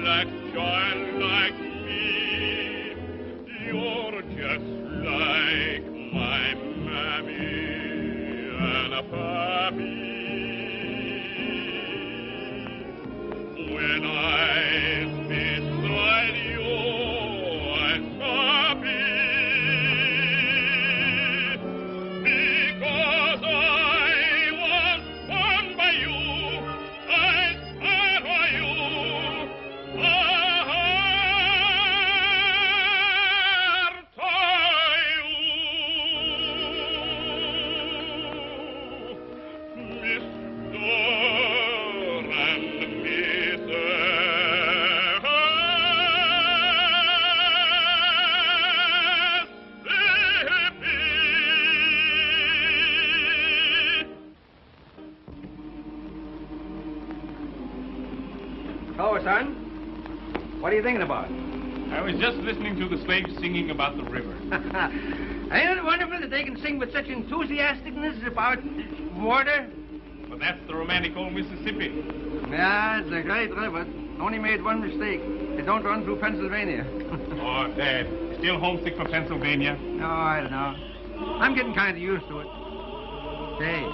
black child like me. You're just like my mammy and a pappy. When I'm beside you, I'm happy, because I was born by you, I stand by you, Hello, son. What are you thinking about? I was just listening to the slaves singing about the river. Ain't it wonderful that they can sing with such enthusiasticness about water? But that's the romantic old Mississippi. Yeah, it's a great river. Only made one mistake. It don't run through Pennsylvania. Oh, Dad, still homesick for Pennsylvania? No, I don't know. I'm getting kind of used to it. Say,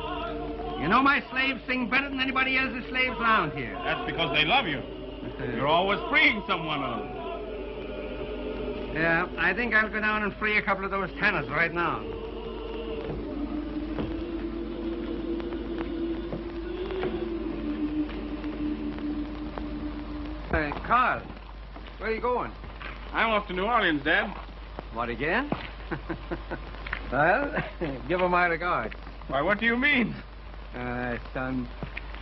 you know my slaves sing better than anybody else's slaves around here. That's because they love you. You're always freeing someone of them. Yeah, I think I'll go down and free a couple of those tenors right now. Hey, Carl, where are you going? I'm off to New Orleans, Dad. What, again? Well, give her my regards. Why, what do you mean? Son,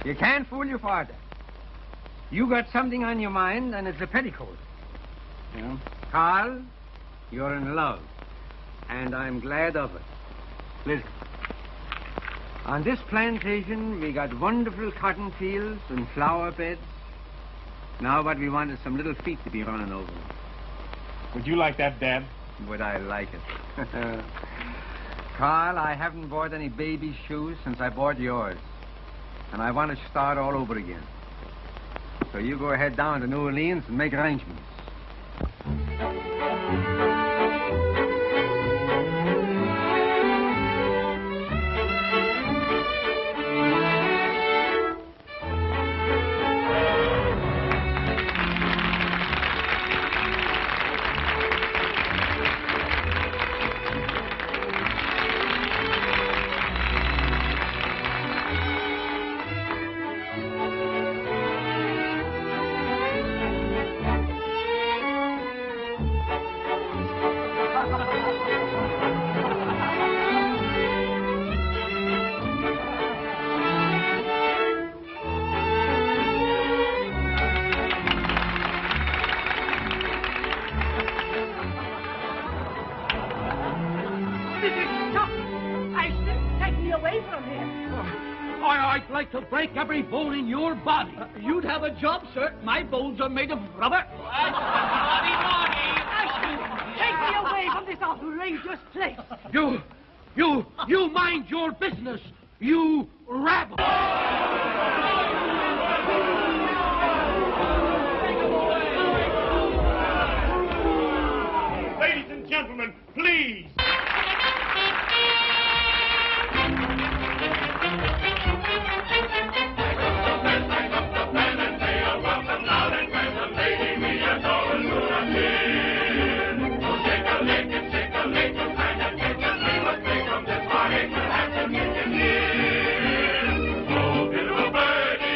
you can't fool your father. You got something on your mind, and it's a petticoat. Yeah? Carl, you're in love, and I'm glad of it. Listen, on this plantation, we got wonderful cotton fields and flower beds. Now what we want is some little feet to be running over. Would you like that, Dad? Would I like it? Carl, I haven't bought any baby shoes since I bought yours. And I want to start all over again. So you go ahead down to New Orleans and make arrangements. I'd like to break every bone in your body. You'd have a job, sir. My bones are made of rubber. Take me away from this outrageous place. You mind your business, you rabble. Ladies and gentlemen, please. Oh, beautiful bird.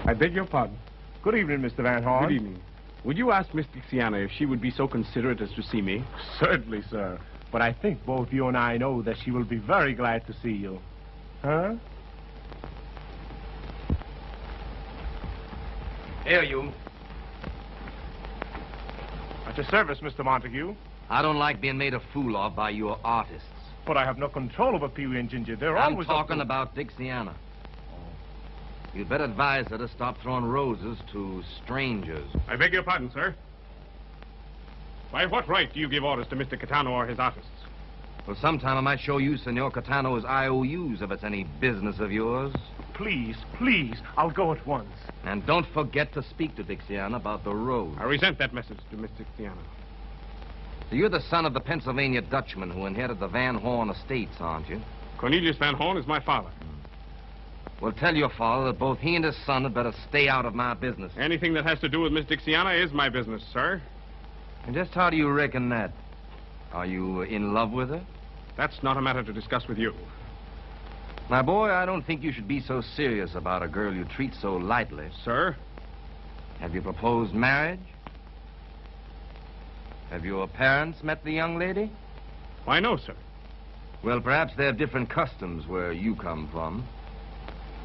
I beg your pardon. Good evening, Mr. Van Horn. Good evening. Would you ask Miss Dixiana if she would be so considerate as to see me? Certainly, sir. But I think both you and I know that she will be very glad to see you. Huh? Here, you. At your service, Mr. Montague. I don't like being made a fool of by your artists. But I have no control over Pee-wee and Ginger. They're I'm always... talking about Dixiana. You'd better advise her to stop throwing roses to strangers. I beg your pardon, sir. By what right do you give orders to Mr. Catano or his artists? Well, sometime I might show you Senor Catano's IOUs if it's any business of yours. Please, please, I'll go at once. And don't forget to speak to Dixiana about the rose. I resent that message to Miss Dixiana. So you're the son of the Pennsylvania Dutchman who inherited the Van Horn estates, aren't you? Cornelius Van Horn is my father. Well, tell your father that both he and his son had better stay out of my business. Anything that has to do with Miss Dixiana is my business, sir. And just how do you reckon that? Are you in love with her? That's not a matter to discuss with you. My boy, I don't think you should be so serious about a girl you treat so lightly. Sir? Have you proposed marriage? Have your parents met the young lady? Why, no, sir. Well, perhaps they have different customs where you come from.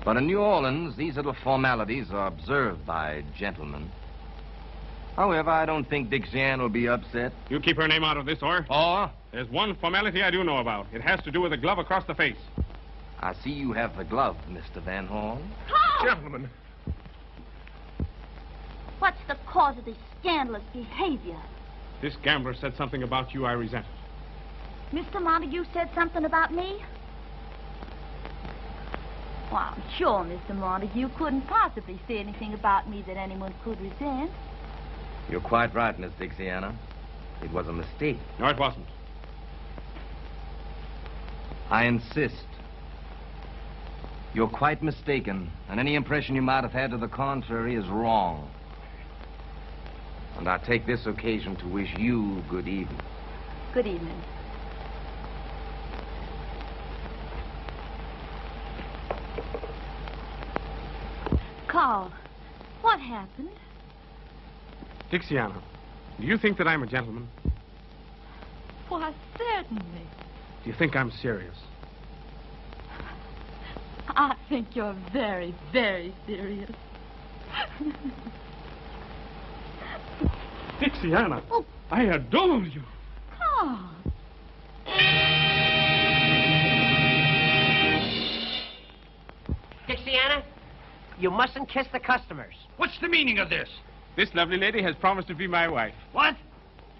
But in New Orleans, these little formalities are observed by gentlemen. However, I don't think Dixiana will be upset. You keep her name out of this, or? Or? There's one formality I do know about. It has to do with a glove across the face. I see you have the glove, Mr. Van Horn. Paul! Gentlemen. What's the cause of this scandalous behavior? This gambler said something about you I resented. Mr. Montague said something about me? Well, I'm sure Mr. Montague couldn't possibly say anything about me that anyone could resent. You're quite right, Miss Dixiana. It was a mistake. No, it wasn't. I insist. You're quite mistaken, and any impression you might have had to the contrary is wrong. And I take this occasion to wish you good evening. Good evening. Carl, what happened? Dixiana, do you think that I'm a gentleman? Why, certainly. Do you think I'm serious? I think you're very, very serious. Dixiana, Oh. I adore you. Carl. Dixiana, you mustn't kiss the customers. What's the meaning of this? This lovely lady has promised to be my wife. What?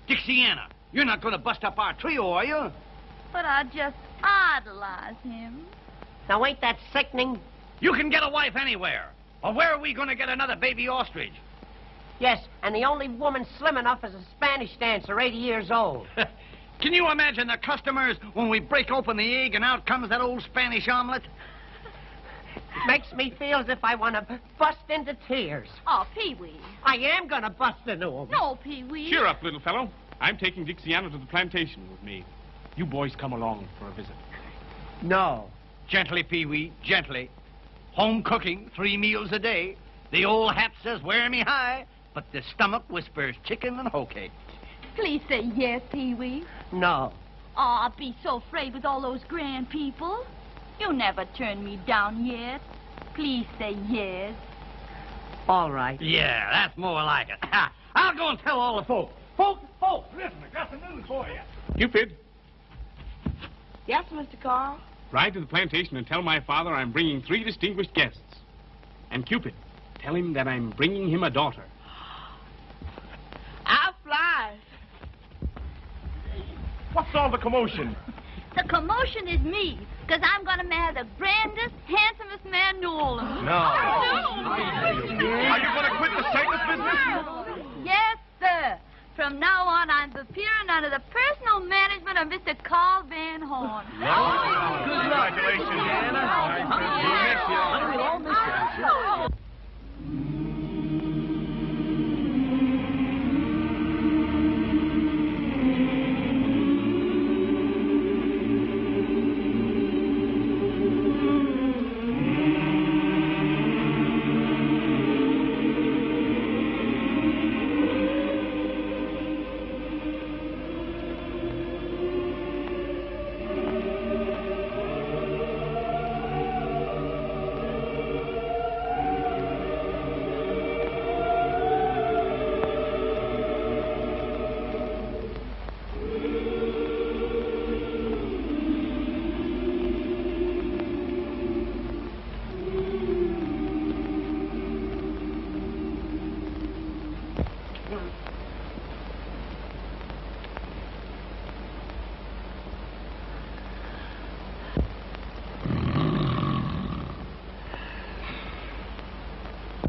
Dixiana, you're not going to bust up our trio, are you? But I just idolize him. Now, ain't that sickening? You can get a wife anywhere. Or where are we going to get another baby ostrich? Yes, and the only woman slim enough is a Spanish dancer, 80 years old. Can you imagine the customers when we break open the egg and out comes that old Spanish omelet? It makes me feel as if I want to bust into tears. Oh, Pee-wee. I am going to bust into them. No, Pee-wee. Cheer up, little fellow. I'm taking Dixiana to the plantation with me. You boys come along for a visit. No. Gently, Pee-wee, gently. Home cooking, 3 meals a day. The old hat says wear me high, but the stomach whispers chicken and hoe cake. Please say yes, Pee-wee. No. Oh, I'll be so afraid with all those grand people. You never turned me down yet. Please say yes. All right. Yeah, that's more like it. I'll go and tell all the folks. Folks, listen, I got some news for you. Cupid, Yes, Mr. Carl? ride to the plantation and tell my father I'm bringing 3 distinguished guests. And Cupid, tell him that I'm bringing him a daughter. I'll fly. What's all the commotion? The commotion is me, because I'm going to marry the grandest, handsomest man in New Orleans. No. Are you going to quit the circus business? Yes, sir. From now on, I'm appearing under the personal management of Mr. Carl Van Horn. Congratulations, Diana. We'll all miss you.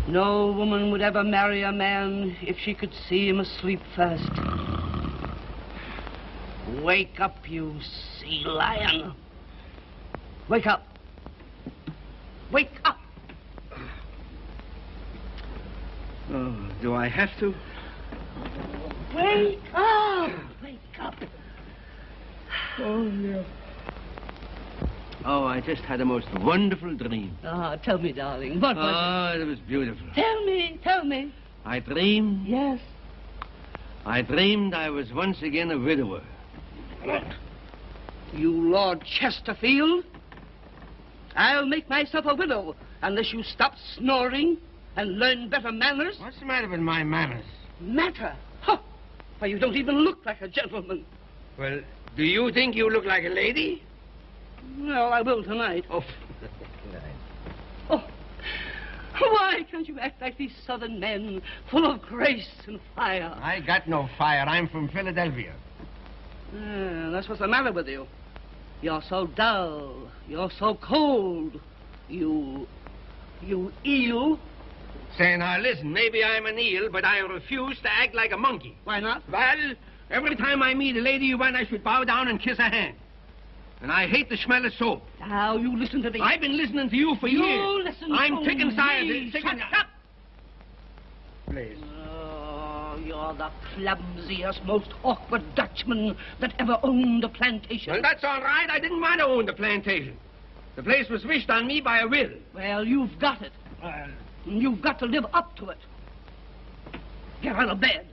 No woman would ever marry a man if she could see him asleep first. Wake up, you sea lion. Wake up. Wake up. Oh, do I have to? Wake up. Wake up. Oh, no. Oh, I just had a most wonderful dream. Ah, tell me, darling, what was Oh, it was beautiful. it? Tell me. I dreamed. Yes. I dreamed I was once again a widower. What? You Lord Chesterfield? I'll make myself a widow unless you stop snoring and learn better manners. What's the matter with my manners? Matter? Huh. Why, you don't even look like a gentleman. Well, do you think you look like a lady? Well, I will tonight. Oh, Oh, why can't you act like these southern men, full of grace and fire? I got no fire. I'm from Philadelphia. That's what's the matter with you. You're so dull. You're so cold. You eel. Say, now listen, maybe I'm an eel, but I refuse to act like a monkey. Why not? Well, every time I meet a lady you want, I should bow down and kiss her hand. And I hate the smell of soap. Now, you listen to me. I've been listening to you for years. You listen I'm to sick and tired. me. Sick and... Shut up. Please. Oh, you're the clumsiest, most awkward Dutchman that ever owned a plantation. Well, that's all right. I didn't want to own the plantation. The place was wished on me by a will. Well, you've got it. You've got to live up to it. Get out of bed.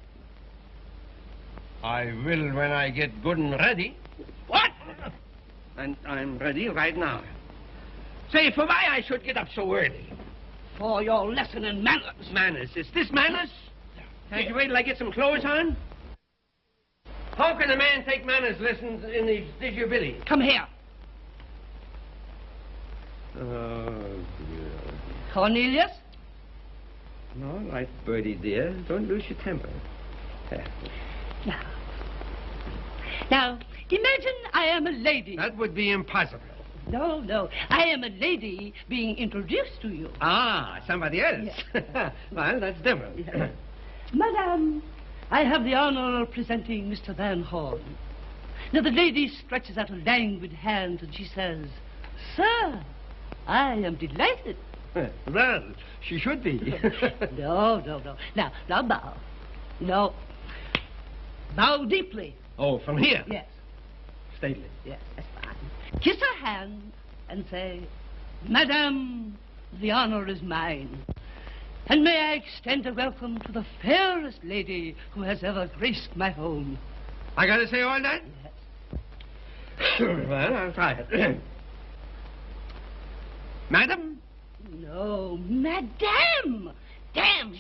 I will when I get good and ready. What? And I'm ready right now. Say, for why I should get up so early? For your lesson in manners. Manners. Is this manners? Can't you wait till I get some clothes on? How can a man take manners lessons in his disability? Come here. Oh, dear. Cornelius? All right, Bertie, dear. Don't lose your temper. Now, imagine I am a lady. That would be impossible. No. I am a lady being introduced to you. Ah, somebody else. Yeah. Well, that's different. Yeah. Madame, I have the honor of presenting Mr. Van Horn. Now, the lady stretches out a languid hand and she says, Sir, I am delighted. Well, she should be. No. Now bow. No. Bow deeply. Oh, from here? Yes. Stately. Yes, that's fine. Kiss her hand and say, Madame, the honor is mine. And may I extend a welcome to the fairest lady who has ever graced my home. I gotta say all that? Yes. Well, I'll try it. Madam? No, Madame. Damn.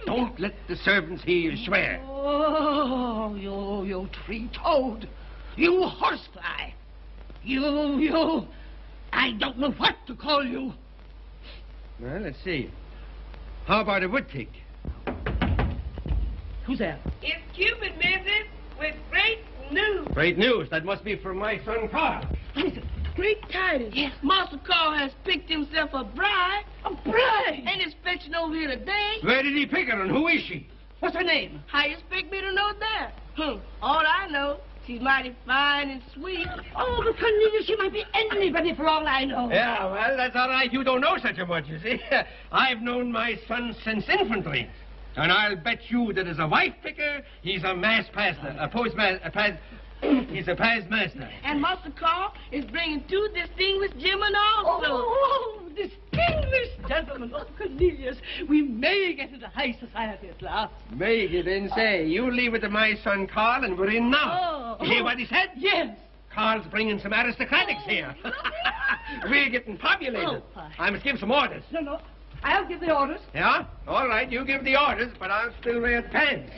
Don't let the servants hear you swear. Oh, you tree-toad. You horsefly. You. I don't know what to call you. Well, let's see. How about a woodtick? Who's there? It's Cupid, missus, with great news. Great news. That must be from my son, Carl. Listen. Great tidings. Yes. Master Carl has picked himself a bride. A bride? And is fetching over here today. Where did he pick her, and who is she? What's her name? How you expect me to know that? All I know, she's mighty fine and sweet. Oh, but Cornelius, she might be anybody for all I know. Yeah, well, that's all right. You don't know such a much, you see. I've known my son since infantry. And I'll bet you that as a wife picker, he's a mass pastor, a postmaster, he's a past master. And Master Carl is bringing 2 distinguished gentlemen also. Oh, distinguished gentlemen. Oh, Cornelius, we may get into high society at last. Make it then say. You leave it to my son Carl, and we're in now. Oh. You hear what he said? Yes. Carl's bringing some aristocratics here. We're getting populated. Oh, I must give some orders. No. I'll give the orders. Yeah? All right, you give the orders, but I'll still wear pants.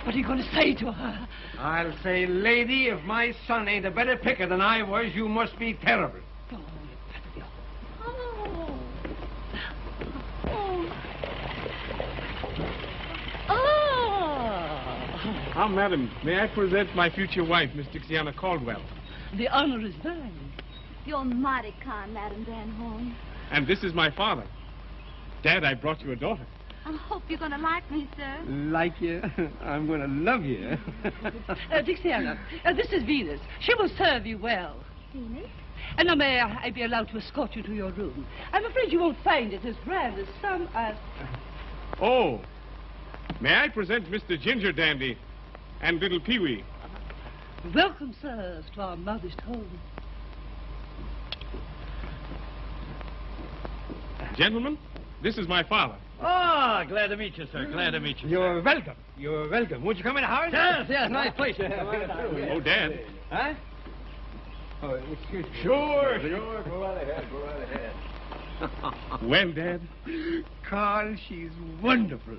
What are you going to say to her? I'll say, lady, if my son ain't a better picker than I was, you must be terrible. Ah, madam, may I present my future wife, Miss Dixiana Caldwell? The honor is thine. You're mighty kind, Madam Van Horn. And this is my father. Dad, I brought you a daughter. I hope you're going to like me, sir. Like you? I'm going to love you. Dixiana, this is Venus. She will serve you well. Venus? And now may I be allowed to escort you to your room? I'm afraid you won't find it as grand as some are. Oh, may I present Mr. Ginger Dandy and little Pee-wee? Welcome, sirs, to our modest home. Gentlemen, this is my father. Oh, glad to meet you, sir. Glad to meet you. You're welcome. You're welcome. Won't you come in the house? Yes, nice place you have. Oh, Dad. Huh? Oh, excuse me. Sure. Go right ahead. Well, Dad, Carl, she's wonderful.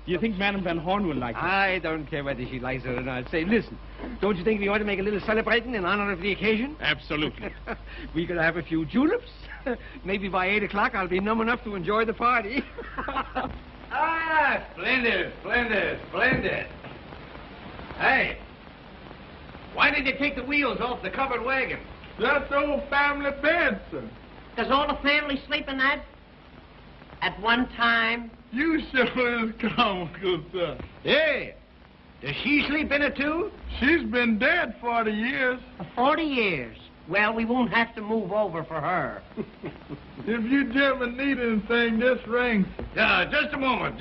you think Madam Van Horn will like her? I don't care whether she likes it or not. Say, listen, don't you think we ought to make a little celebrating in honor of the occasion? Absolutely. We could have a few juleps. Maybe by 8 o'clock I'll be numb enough to enjoy the party. Splendid. Hey, why did you take the wheels off the covered wagon? That's old family bed, sir. Does all the family sleep in that? At one time? You sure is comical, sir. Hey, does she sleep in it, too? She's been dead 40 years. 40 years. Well, we won't have to move over for her. If you gentlemen need anything, just ring. Just a moment.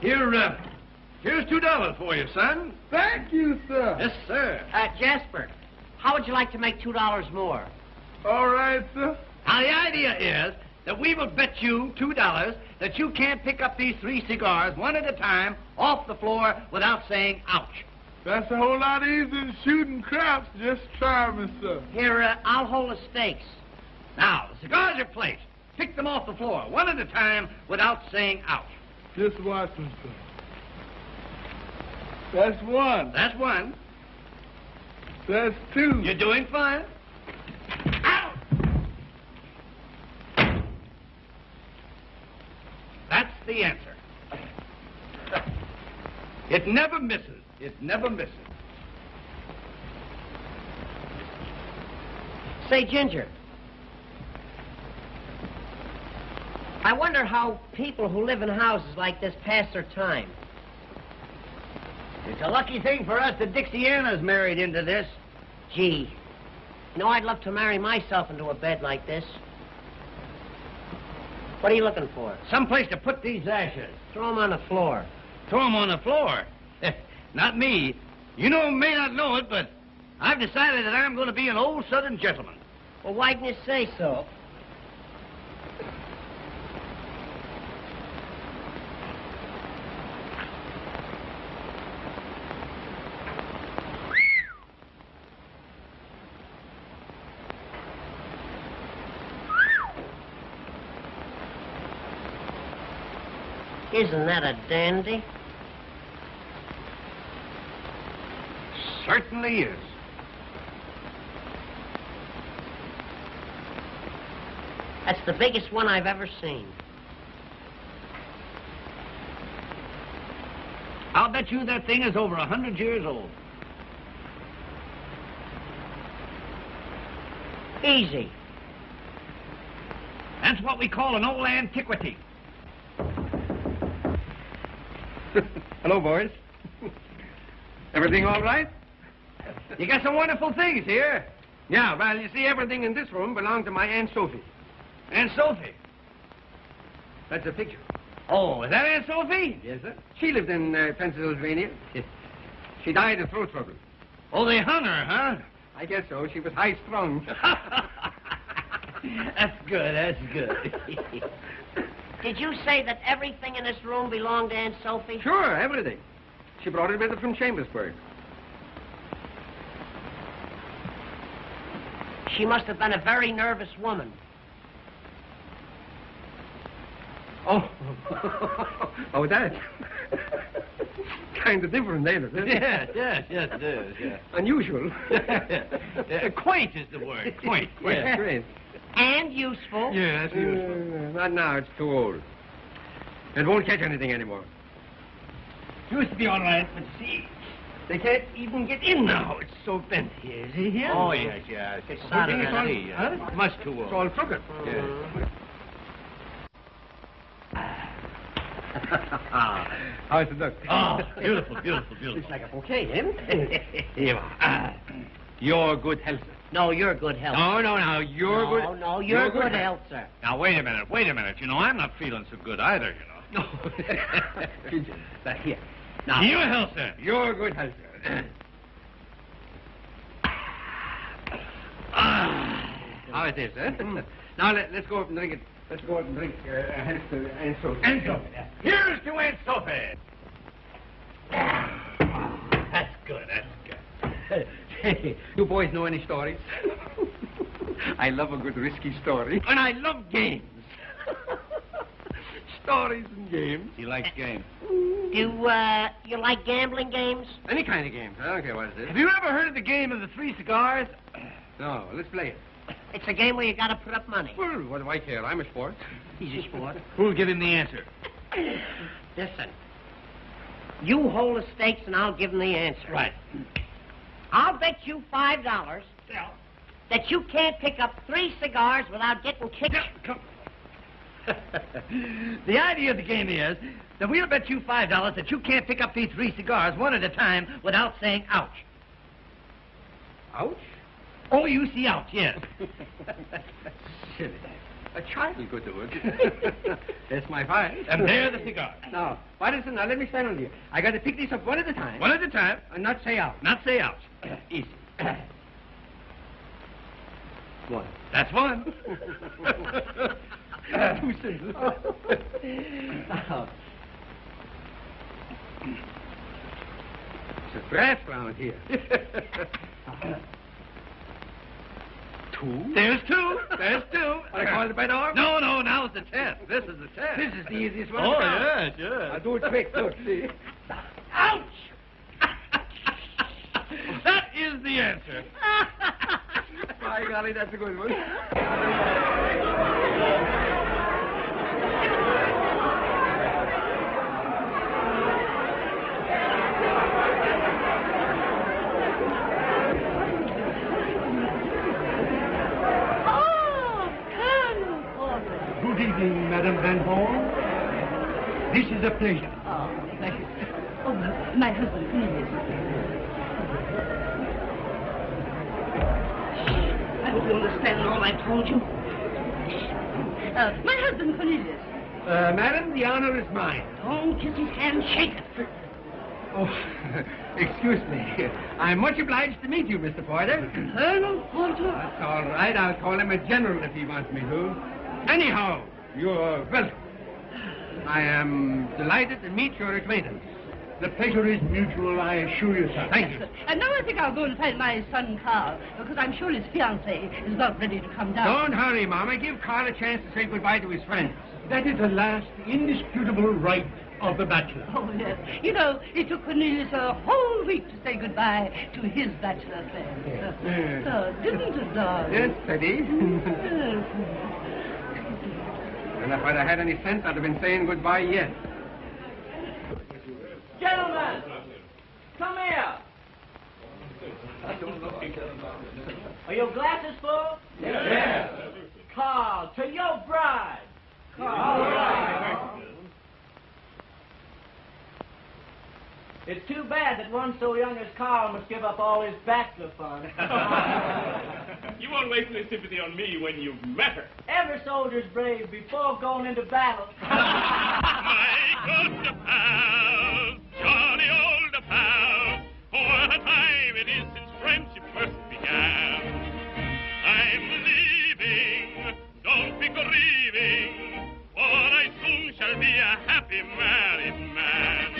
Here's $2 for you, son. Thank you, sir. Yes, sir. Jasper, how would you like to make $2 more? All right, sir. Now, the idea is that we will bet you $2 that you can't pick up these 3 cigars one at a time off the floor without saying ouch. That's a whole lot easier than shooting craps. Just try me, sir. Here, I'll hold the stakes. Now, the cigars are placed. Pick them off the floor one at a time without saying ouch. Just watch me, sir. That's one. That's one. That's two. You're doing fine. Out! That's the answer. It never misses. Say, Ginger, I wonder how people who live in houses like this pass their time. It's a lucky thing for us that Dixiana's married into this. Gee, you know, I'd love to marry myself into a bed like this. What are you looking for? Someplace to put these ashes. Throw them on the floor. Throw them on the floor. Not me. You may not know it, but I've decided that I'm going to be an old Southern gentleman. Well, why didn't you say so? Isn't that a dandy? Certainly is. That's the biggest one I've ever seen. I'll bet you that thing is over 100 years old. Easy. That's what we call an old antiquity. Hello, boys. Everything all right? You got some wonderful things here. Yeah, well, you see, everything in this room belonged to my Aunt Sophie. Aunt Sophie. That's a picture. Oh, is that Aunt Sophie? Yes, sir. She lived in Pennsylvania. She died of throat trouble. Oh, they hung her, huh? I guess so. She was high-strung. That's good, that's good. Did you say that everything in this room belonged to Aunt Sophie? Sure, everything. She brought it with her from Chambersburg. She must have been a very nervous woman. Oh, oh, that. Kind of different, ain't it? Yes, it is, yeah. Unusual. Quaint is the word, quaint. Yeah, great. And useful. Yeah, that's useful. Not now, it's too old. It won't catch anything anymore. Used to be all right, but see, they can't even get in now. It's so bent. Is he here? Oh, yes. It's solid. Much too old. It's all crooked. How's the duck? Oh, beautiful. It's like a bouquet, eh? Here. Your good health, sir. No, you're good health. No, you're good. No, you're good health, sir. Now, wait a minute. I'm not feeling so good either, No. Here. Now. Your health, sir. Your good health, sir. How it is, eh? Now, let's go up and drink it. Let's go up and drink health to Aunt Sophie. Aunt Sophie. Here's to Aunt Sophie. That's good. Hey, you boys know any stories? I love a good risky story. And I love games. Stories and games. He likes games. Do you like gambling games? Any kind of games. I don't care what it is. Have you ever heard of the game of the 3 cigars? No, let's play it. It's a game where you got to put up money. Well, what do I care? I'm a sport. He's a sport. Who'll give him the answer? Listen. You hold the stakes and I'll give him the answer. Right. I'll bet you $5 that you can't pick up 3 cigars without getting kicked. Come. The idea of the game is that we'll bet you $5 that you can't pick up these 3 cigars one at a time without saying ouch. Ouch? Oh, you see ouch, yes. Silly. A child could do it. That's my five. And there the cigar. Now, listen, now let me stand on you. I got to pick these up one at a time. One at a time. And not say ouch. Not say ouch. Easy. One. That's one. Too simple. It's a brass round here. 2. There's 2. There's 2. I called it by the arm? No, now it's the test. This is the test. This is the easiest one. Oh, yes. I'll do it quick. Look, see. Ouch! That is the answer. By golly, that's a good one. Oh, Good evening, Madame Van is a pleasure. Oh, thank you. Oh, my husband, Cornelius. I hope you understand all I told you. My husband, Cornelius. Madam, the honor is mine. Don't kiss his hand, shake it. Oh, excuse me. I'm much obliged to meet you, Mr. Porter. Colonel Porter? That's all right. I'll call him a general if he wants me to. Anyhow, you're welcome. I am delighted to meet your acquaintance. The pleasure is mutual, I assure you, sir. Thank you. And now I think I'll go and find my son, Carl, because I'm sure his fiancée is not ready to come down. Don't hurry, Mama. Give Carl a chance to say goodbye to his friends. That is the last indisputable right of the bachelor. Oh, yes. You know, it took Cornelius a whole week to say goodbye to his bachelor friends. Didn't it, darling? Yes, Teddy. Yes. And if I'd have had any sense, I'd have been saying goodbye yet. Gentlemen, come here. Are your glasses full? Yes. Carl, to your bride. Carl. It's too bad that one so young as Carl must give up all his bachelor fun. You won't waste any sympathy on me when you've met her. Every soldier's brave before going into battle. My good pal, jolly old pal, what a time it is since friendship first began. I'm leaving, don't be grieving, for I soon shall be a happy married man.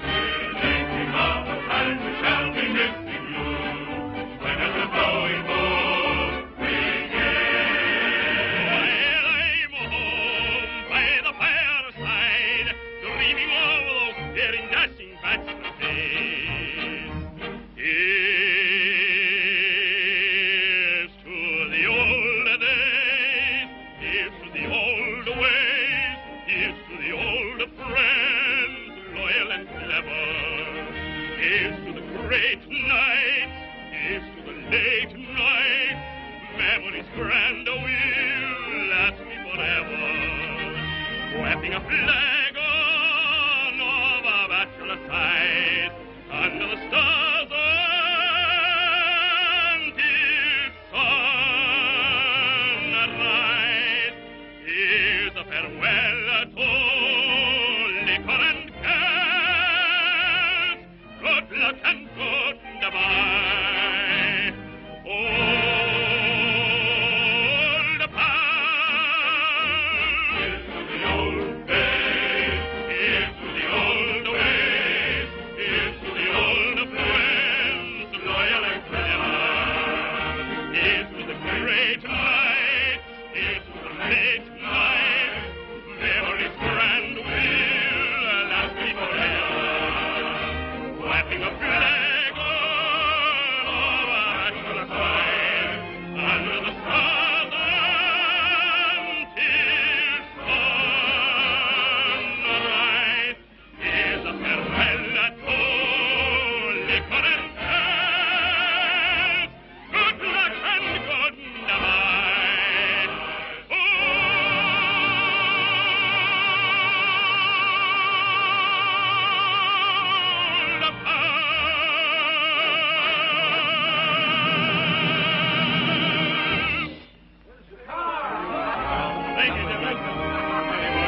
We're thinking of the time we shall be missing you, when at the blowing boat while I'm home by the fireside, dreaming of those daring, dashing bachelor days. Here's to the old days, here's to the old ways, here's to the old friends, loyal and clever. Here's to the great nights, here's to the late nights, memories grand will last me forever. Wrapping a flag on of our bachelor side, under the stars until sunrise. Here's a farewell to liquor and cares. Good luck and goodbye. Old pal. Here's to the old days. Here's to the old ways. Here's to the old friends, loyal and clever. Here's to the great nights. Here's to the late nights. Memories grand will last me forever. Wrapping a flag on our bachelor side, under the stars until sunrise. Here's a farewell to liquor and cares. Good luck and goodbye. Old pal. Thank you, gentlemen. Here we go.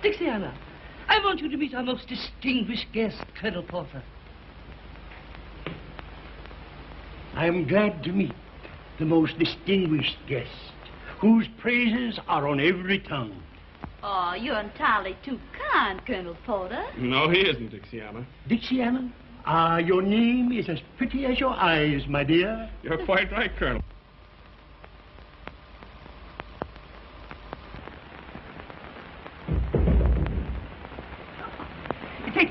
Dixiana, I want you to meet our most distinguished guest, Colonel Porter. I am glad to meet the most distinguished guest, whose praises are on every tongue. Oh, you're entirely too kind, Colonel Porter. No, he isn't, Dixiana. Dixiana, your name is as pretty as your eyes, my dear. You're quite right, Colonel.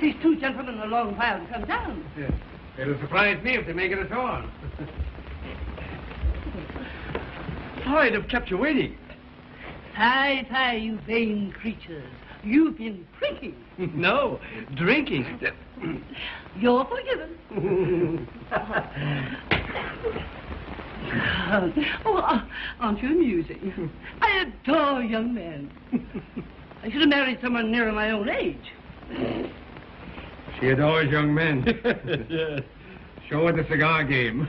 these two gentlemen a long while to come down. Yeah. It'll surprise me if they make it at all. Sorry to have kept you waiting. Fie, fie, you vain creatures. You've been drinking. No, drinking. You're forgiven. Aren't you amusing? I adore young men. I should have married someone nearer my own age. She adores young men. Yes. Show her the cigar game.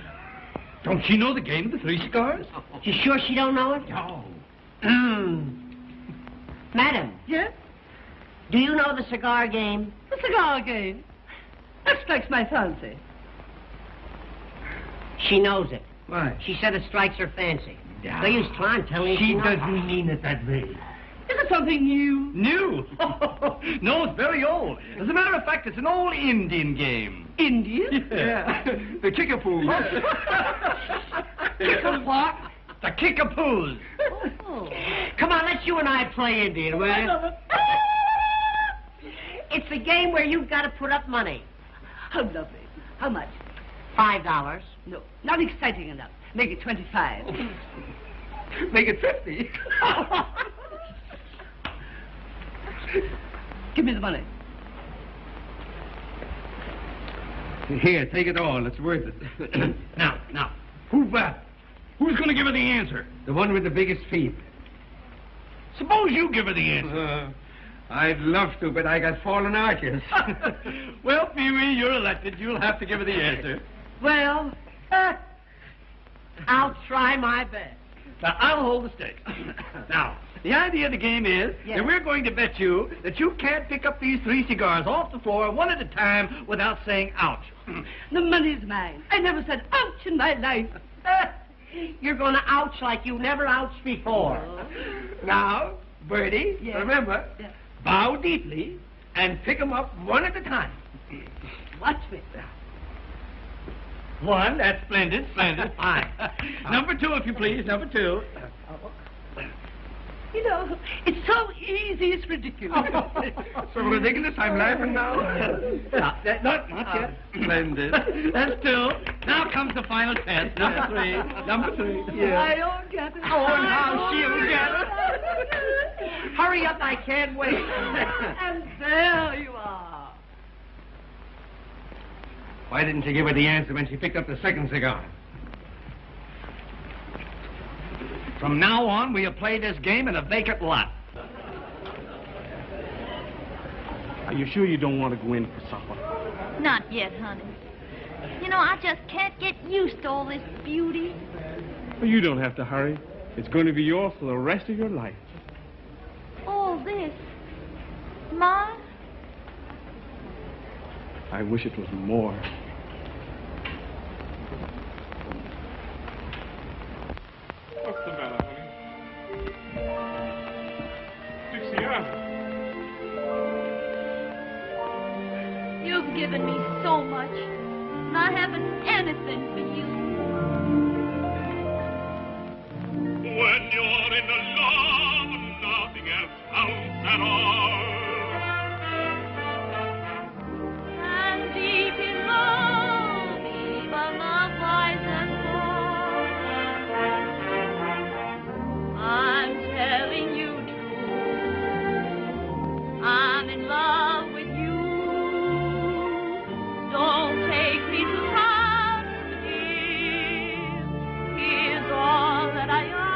Don't she know the game of the 3 cigars? You sure she don't know it? No. Madam, Yes? do you know the cigar game? The cigar game. That strikes my fancy. She knows it. Why? She said it strikes her fancy. No use trying telling you She knows. doesn't mean it that way. Is it something new? New? No, it's very old. As a matter of fact, it's an old Indian game. Indian? Yeah. The Kickapoos. What? The Kickapoos. Oh. Come on, let's you and I play Indian, will you? It's a game where you've got to put up money. How lovely. How much? $5. No, not exciting enough. Make it 25. Make it 50. Give me the money. Here, take it all. It's worth it. Now, who's going to give her the answer? The one with the biggest feet. Suppose you give her the answer. I'd love to, but I got fallen arches. Well, Pee-wee, you're elected. You'll have to give her the answer. Well, I'll try my best. Now, I'll hold the stakes. Now, the idea of the game is Yes. that we're going to bet you that you can't pick up these 3 cigars off the floor one at a time without saying ouch. The money's mine. I never said ouch in my life. You're going to ouch like you never ouched before. Now, Bertie, Yes. remember, Yes. bow deeply and pick them up one at a time. Watch me. 1, that's splendid, splendid. Fine. Number 2, if you please, number 2. You know, it's so easy, it's ridiculous. So ridiculous, I'm laughing now. Not yet. Splendid. That's 2. Now comes the final test. Number 3. Number 3. I don't get it. Oh, now she'll get it. Hurry up, I can't wait. And there you are. Why didn't you give her the answer when she picked up the second cigar? From now on, we'll play this game in a vacant lot. Are you sure you don't want to go in for supper? Not yet, honey. You know, I just can't get used to all this beauty. Well, you don't have to hurry. It's going to be yours for the rest of your life. All this. Mine? I wish it was more. What's the matter, honey? Dixiana. You've given me so much, and I haven't anything for you. When you're in love, nothing else counts at all. And deep in love, even the wisest fall. I'm telling you true, I'm in love with you. Don't take me to task, dear. Here's all that I ask.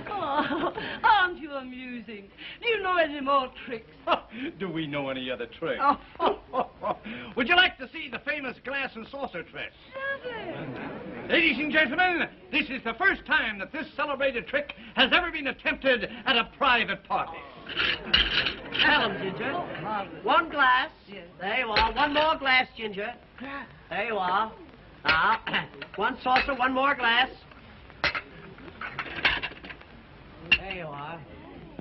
Oh, aren't you amusing? Do you know any more tricks? Do we know any other tricks? Oh. Would you like to see the famous glass and saucer trick? Lovely. Ladies and gentlemen, this is the first time that this celebrated trick has ever been attempted at a private party. Tell him, Ginger. One glass. Yes. There you are. One more glass, Ginger. There you are. Now, one saucer, one more glass. There you are.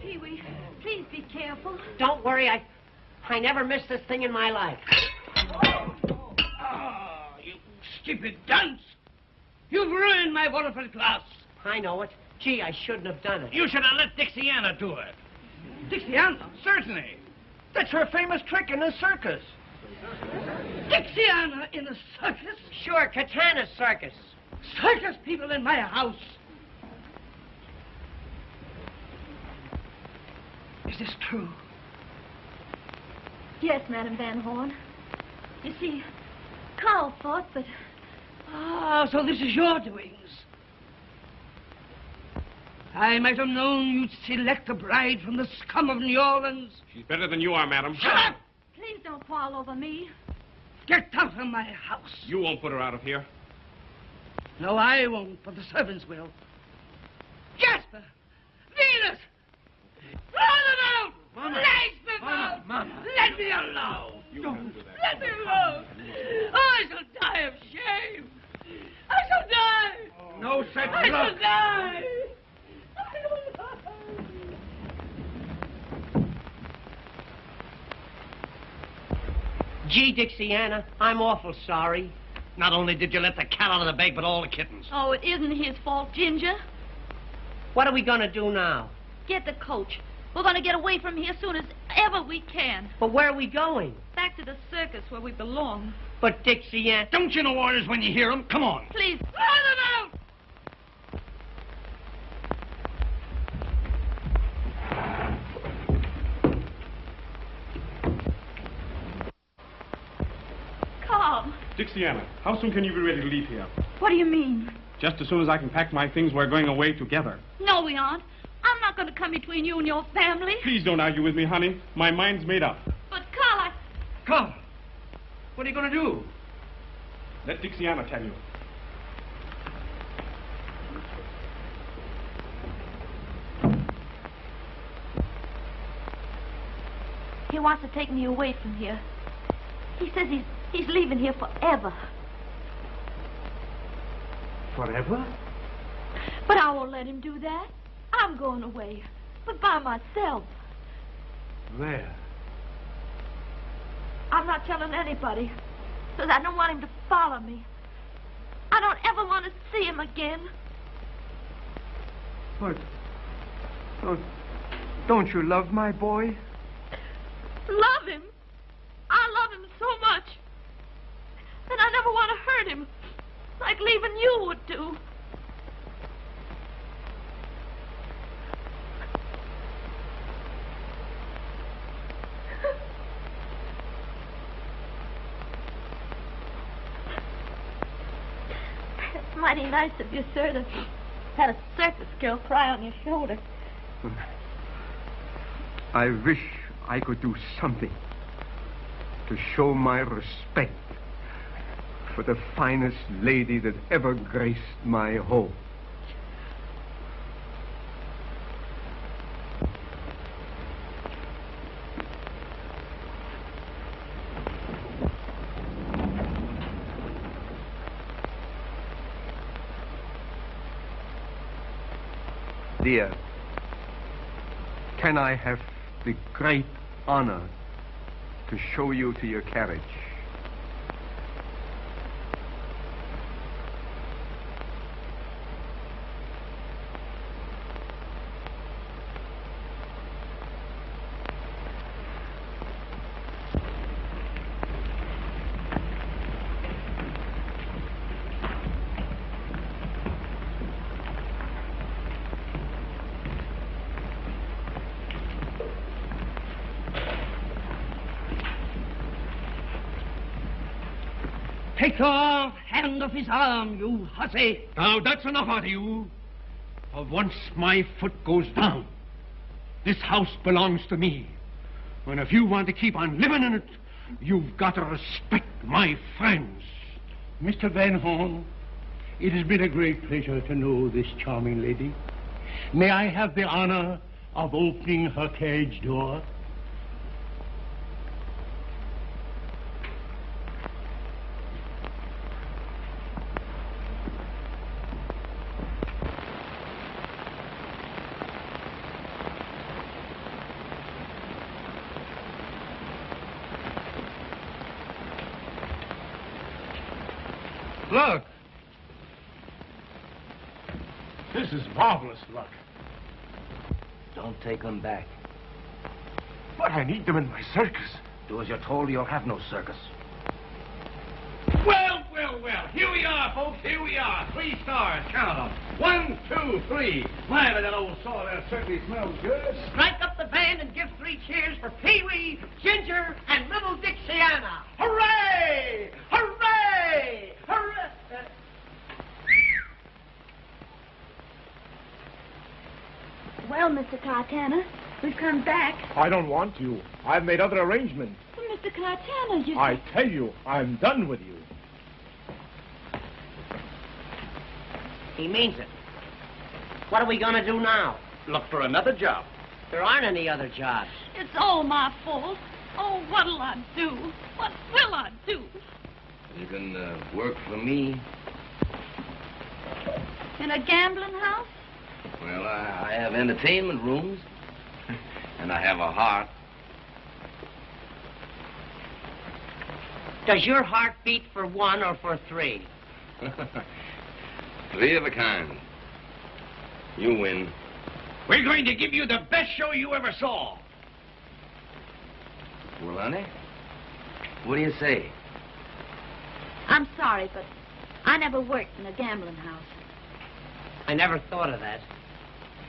Pee-wee, please be careful. Don't worry, I never missed this thing in my life. Oh, you stupid dunce. You've ruined my wonderful glass. I know it. Gee, I shouldn't have done it. You should have let Dixiana do it. Dixiana? Certainly. That's her famous trick in the circus. Dixiana in a circus? Sure, Katana's circus. Circus people in my house. Is this true? Yes, Madame Van Horn. You see, Carl thought, but... Ah, so this is your doings. I might have known you'd select a bride from the scum of New Orleans. She's better than you are, madam. Shut up! Please don't quarrel over me. Get out of my house. You won't put her out of here. No, I won't, but the servants will. Jasper! Venus! Throw them out! Mama. Lace them Mama, out! Mama. Let me alone! You won't do that. Let me alone! I shall die of shame! I shall die! No such I luck. shall die! Gee, Dixiana, I'm awful sorry. Not only did you let the cat out of the bag, but all the kittens. Oh, it isn't his fault, Ginger. What are we going to do now? Get the coach. We're going to get away from here as soon as ever we can. But where are we going? Back to the circus where we belong. But Dixiana... Don't you know orders when you hear them? Come on. Please. Throw them out! Carl, Dixiana, how soon can you be ready to leave here? what do you mean? Just as soon as I can pack my things, we're going away together. No, we aren't. I'm not going to come between you and your family. Please don't argue with me, honey. My mind's made up. But, Carl, Come. What are you going to do? Let Dixiana tell you. he wants to take me away from here. He says he's leaving here forever. Forever? But I won't let him do that. I'm going away, but by myself. Where? I'm not telling anybody, because I don't want him to follow me. I don't ever want to see him again. But don't you love my boy? Love him? I love him so much. And I never want to hurt him, like leaving you would do. It's mighty nice of you, sir, to have a circus girl cry on your shoulder. I wish I could do something to show my respect for the finest lady that ever graced my home. Dear, can I have the great honor to show you to your carriage? Take your hand off his arm, you hussy. Now, that's enough out of you. For once my foot goes down, this house belongs to me. And if you want to keep on living in it, you've got to respect my friends. Mr. Van Horn, it has been a great pleasure to know this charming lady. May I have the honor of opening her carriage door? Look. This is marvelous luck. Don't take them back. But I need them in my circus. Do as you're told, you'll have no circus. Well, well, well. Here we are, folks. Here we are. 3 stars. Count them. 1, 2, 3. My, but that old saw there certainly smells good. Strike up the band and give 3 cheers for Pee-wee, Ginger, and little Dixiana. Hooray! Hooray! Hooray! Well, Mr. Cartana, we've come back. I don't want you. I've made other arrangements. But Mr. Cartana, you... I tell you, I'm done with you. He means it. What are we going to do now? Look for another job. There aren't any other jobs. It's all my fault. Oh, what'll I do? What will I do? You can work for me. In a gambling house? Well, I have entertainment rooms. And I have a heart. Does your heart beat for 1 or for 3? 3 of a kind. You win. We're going to give you the best show you ever saw. Well, honey, what do you say? I'm sorry, but I never worked in a gambling house. I never thought of that.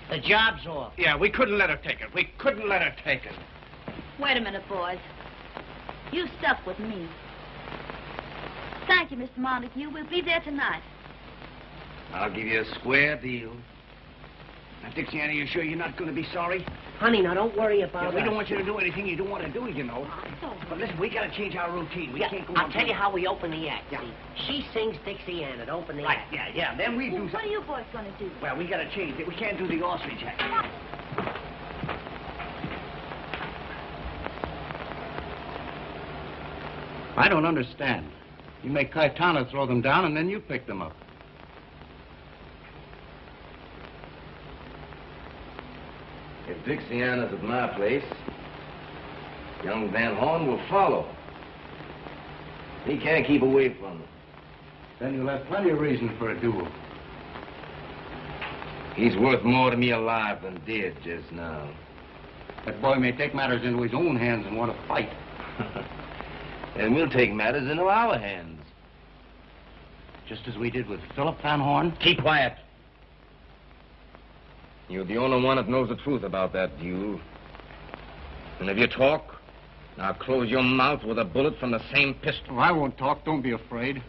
The job's off. Yeah, we couldn't let her take it. We couldn't let her take it. Wait a minute, boys. You stuck with me. Thank you, Mr. Montague. We'll be there tonight. I'll give you a square deal. Now, Dixiana, you sure you're not going to be sorry? Honey, now don't worry about We us. don't want you to do anything you don't want to do, you know. But listen, we got to change our routine. We can't go on. I'll tell you how we open the act. Yeah. See, she sings Dixiana to open the Right, act. yeah. Then we do What something. are you boys going to do? Well, we got to change it. We can't do the ostrich act. I don't understand. You make Caetano throw them down, and then you pick them up. If Dixiana's at my place, young Van Horn will follow. He can't keep away from her. Then you'll have plenty of reason for a duel. He's worth more to me alive than dead just now. That boy may take matters into his own hands and want to fight. And we'll take matters into our hands. Just as we did with Philip Van Horn. Keep quiet. You're the only one that knows the truth about that duel. And if you talk, I'll close your mouth with a bullet from the same pistol. Oh, I won't talk. Don't be afraid.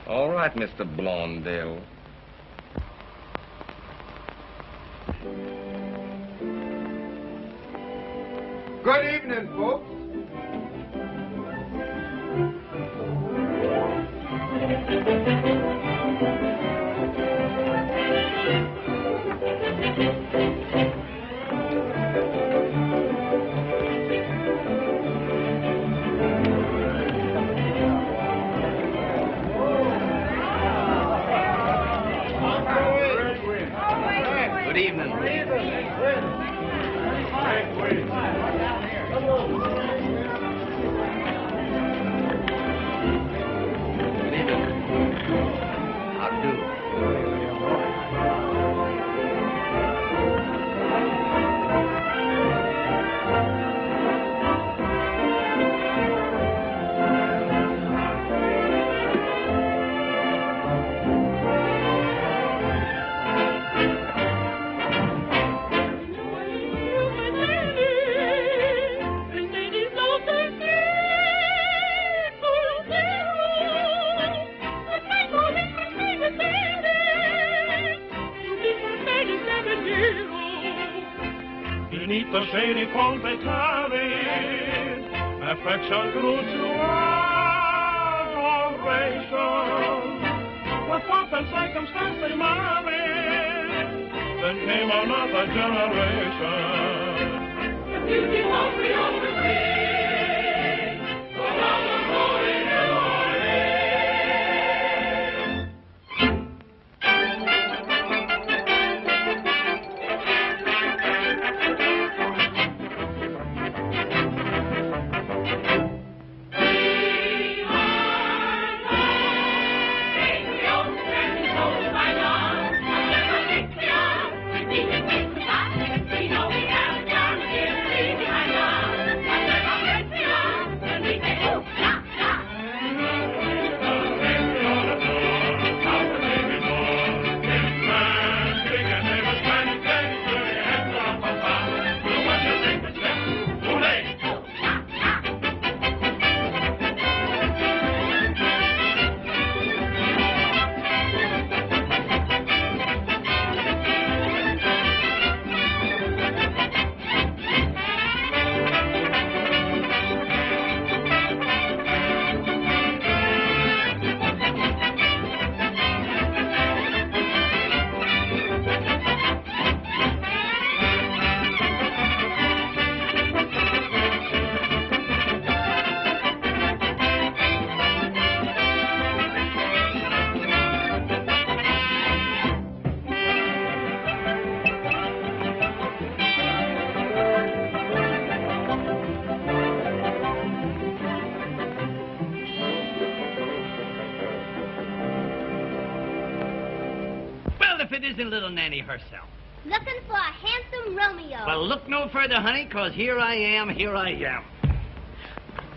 All right, Mr. Blondell. Good evening, folks. Good evening. Good evening. How do? Ladies, oh, beneath the shady palms they tarried. Affection grew to adoration. With pomp and circumstance they married. Then came another generation. The beauty won't be always free. So long the rolling little Nanny herself. Looking for a handsome Romeo. Well, look no further, honey, 'cause here I am.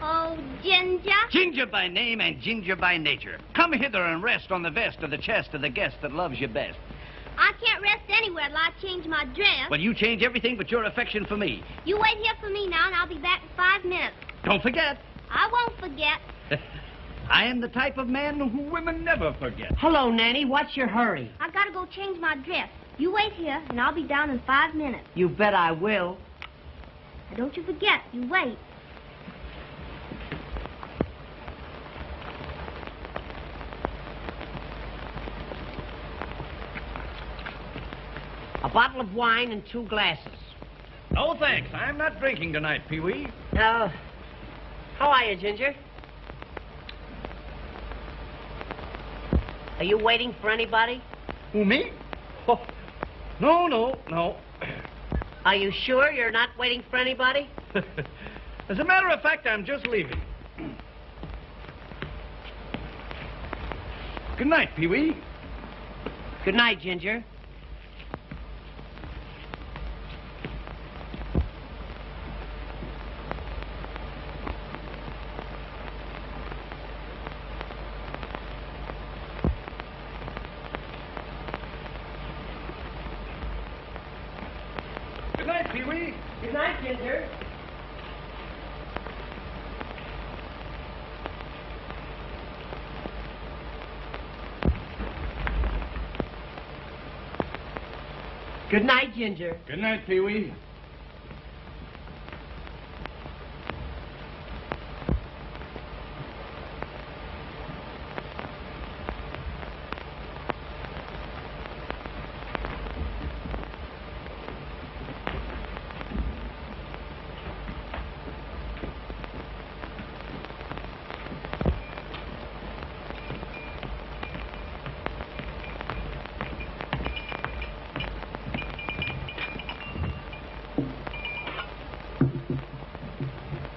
Oh, Ginger. Ginger by name and Ginger by nature. Come hither and rest on the vest of the chest of the guest that loves you best. I can't rest anywhere till I change my dress. Well, you change everything but your affection for me. You wait here for me now, and I'll be back in 5 minutes. Don't forget. I won't forget. I am the type of man who women never forget. Hello, Nanny. What's your hurry? I gotta go change my dress. You wait here, and I'll be down in 5 minutes. You bet I will. Now, don't you forget. You wait. A bottle of wine and 2 glasses. No, thanks. I'm not drinking tonight, Pee-wee. How are you, Ginger? Are you waiting for anybody? Who, me? Oh, no. Are you sure you're not waiting for anybody? As a matter of fact, I'm just leaving. Good night, Pee-wee. Good night, Ginger. Good night, Pee-wee. Good night, Ginger. Good night, Ginger. Good night, Pee-wee.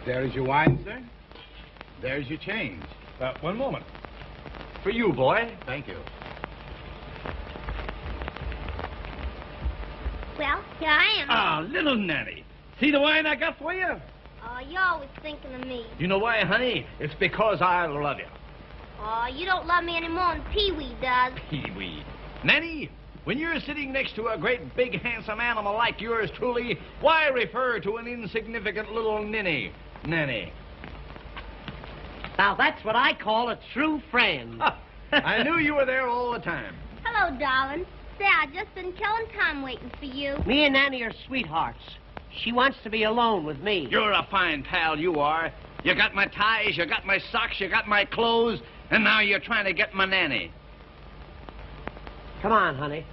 There's your wine, sir. There's your change. One moment. For you, boy. Thank you. Well, here I am. Ah, little Nanny. See the wine I got for you? Oh, you're always thinking of me. You know why, honey? It's because I love you. Oh, you don't love me any more than Pee-wee does. Pee-wee. Nanny, when you're sitting next to a great, big, handsome animal like yours truly, why refer to an insignificant little ninny? Nanny. Now, that's what I call a true friend. I knew you were there all the time. Hello, darling. Say, I just been killing time waiting for you. Me and Nanny are sweethearts. She wants to be alone with me. You're a fine pal, you are. You got my ties, you got my socks, you got my clothes, and now you're trying to get my nanny. Come on, honey.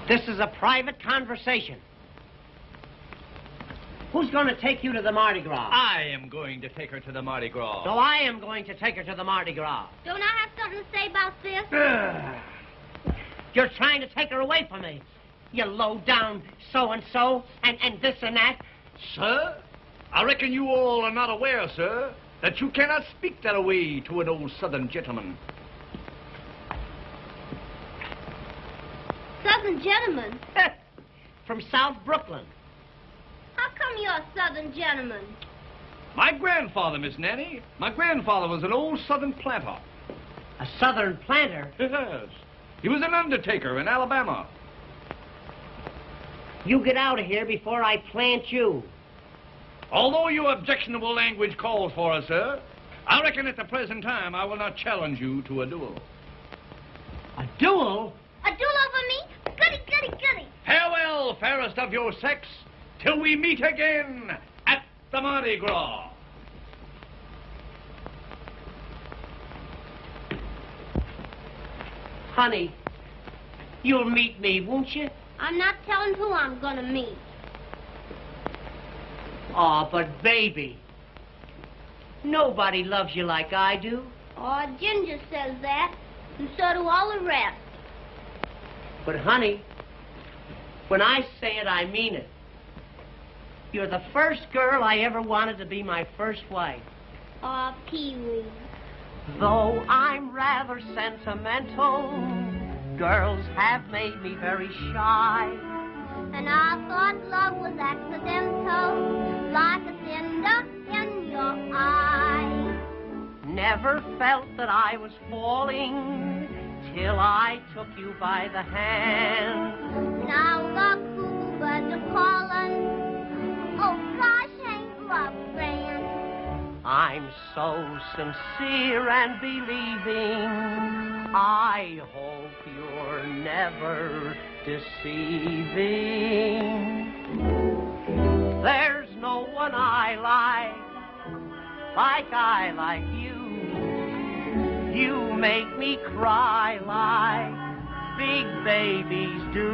This is a private conversation. Who's going to take you to the Mardi Gras? I am going to take her to the Mardi Gras. So I am going to take her to the Mardi Gras. Don't I have something to say about this? You're trying to take her away from me. You low-down so-and-so and this and that. Sir, I reckon you all are not aware, sir, that you cannot speak that way to an old Southern gentleman. Southern gentleman? From South Brooklyn. How come you're a Southern gentleman? My grandfather, Miss Nanny. My grandfather was an old Southern planter. A Southern planter? Yes. He was an undertaker in Alabama. You get out of here before I plant you. Although your objectionable language calls for us, sir, I reckon at the present time I will not challenge you to a duel. A duel? A duel over me? Goody, goody, goody. Farewell, fairest of your sex, till we meet again at the Mardi Gras. Honey, you'll meet me, won't you? I'm not telling who I'm gonna meet. Oh, but baby, nobody loves you like I do. Oh, Ginger says that, and so do all the rest. But honey, when I say it, I mean it. You're the first girl I ever wanted to be my first wife. Oh, Pee-wee. Though I'm rather sentimental, girls have made me very shy. And I thought love was accidental, like a cinder in your eye. Never felt that I was falling till I took you by the hand. Now the cuckoo birds are calling. Oh gosh, ain't love grand? I'm so sincere and believing. I hope you're never deceiving. There's no one I like you. You make me cry like big babies do.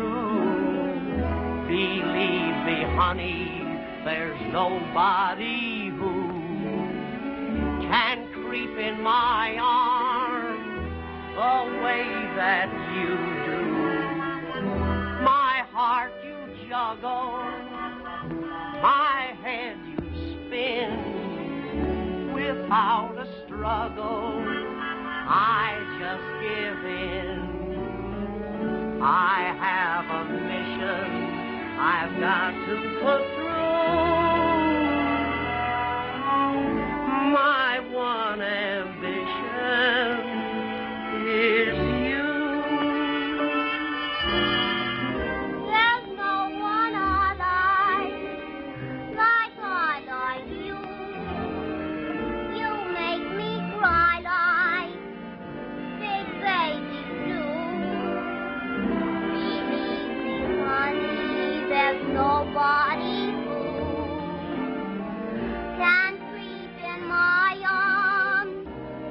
Believe me, honey, there's nobody who can creep in my arms the way that you do. My heart you juggle, my head you spin. Without a struggle, I just give in. I have a mission I've got to put through. My one ambition is you. There's no one I like you. You make me cry like big babies do. Believe me, honey, there's nobody who can creep in my arms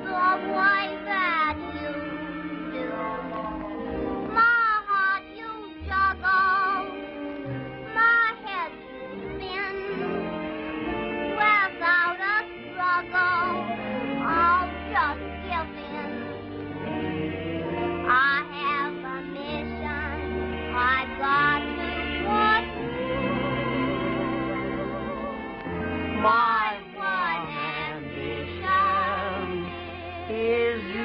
the way that you do. My heart you juggle, my head you spin. Without a struggle, I'll just give in. I have a mission I've got to put through. My one ambition is you.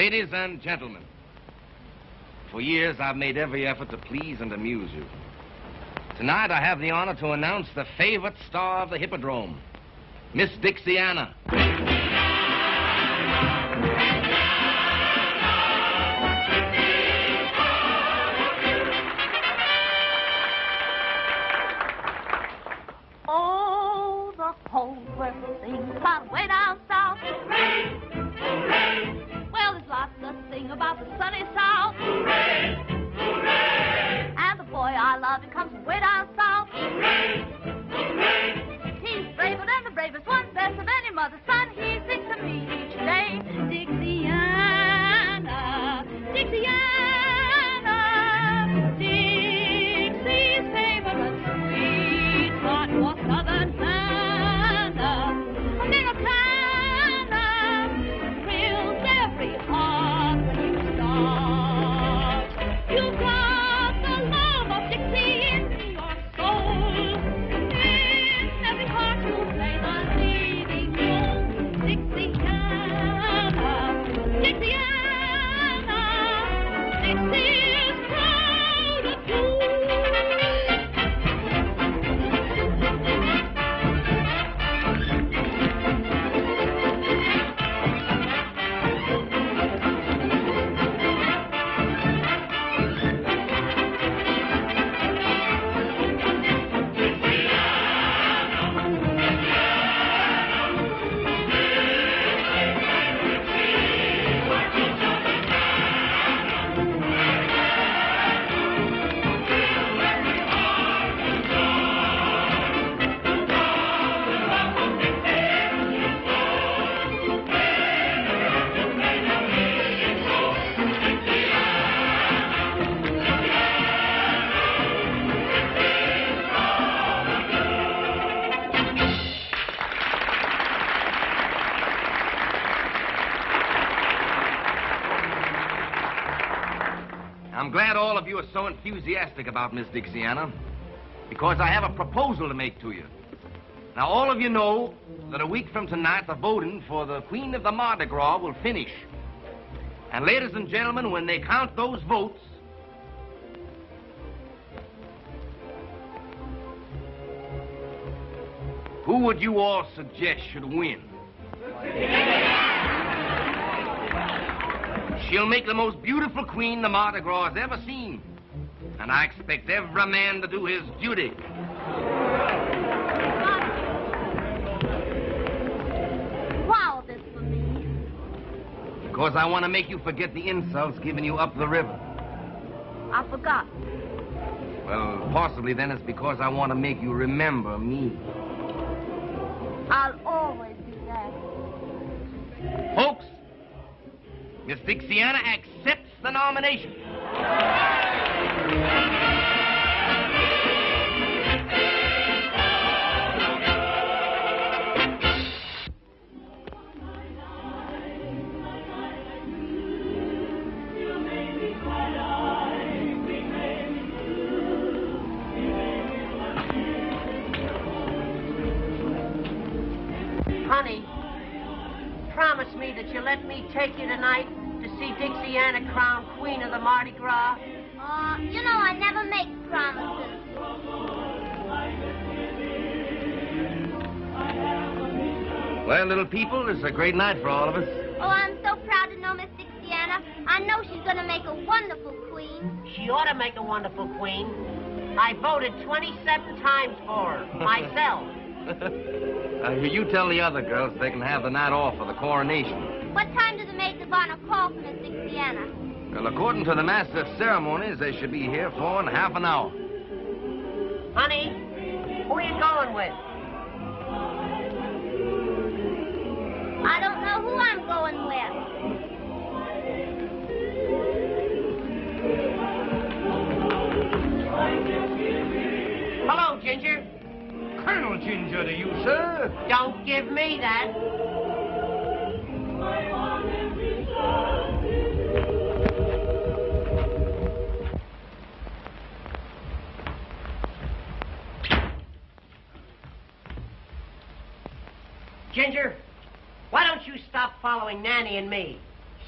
Ladies and gentlemen, for years I've made every effort to please and amuse you. Tonight I have the honor to announce the favorite star of the Hippodrome, Miss Dixiana. Oh, the whole world sings about way down south. Hooray! Hooray! Well, there's lots to sing about the sunny south. Hooray! Hooray! And the boy I love, he comes from way down south. Hooray! Hooray! He's braver than the bravest one, best of any mother's son. He sings to me each day. Dixiana, Dixiana, Dixie's favorite sweetheart was Southern Hannah. A little Hannah thrills every heart when you start. You've got the love of Dixie in your soul. In every heart you play the leading role. Dixiana, Dixiana, Dixie is proud of you. I'm glad all of you are so enthusiastic about Miss Dixiana, because I have a proposal to make to you. Now, all of you know that a week from tonight, the voting for the Queen of the Mardi Gras will finish. And ladies and gentlemen, when they count those votes, who would you all suggest should win? She'll make the most beautiful queen the Mardi Gras has ever seen. And I expect every man to do his duty. Why all this for me? Because I want to make you forget the insults given you up the river. I forgot. Well, possibly then it's because I want to make you remember me. I'll always do that. Folks, Miss Dixiana accepts the nomination. Honey, promise me that you'll let me take you tonight to see Dixiana crowned Queen of the Mardi Gras. You know I never make promises. Well, little people, it's a great night for all of us. Oh, I'm so proud to know Miss Dixiana. I know she's going to make a wonderful queen. She ought to make a wonderful queen. I voted 27 times for her, myself. You tell the other girls they can have the night off for the coronation. What time do the maids of honor call for Miss Dixiana? Well, according to the master of ceremonies, they should be here for in half an hour. Honey, who are you going with? I don't know who I'm going with. Hello, Ginger. Colonel Ginger to you, sir. Don't give me that. Ginger, why don't you stop following Nanny and me?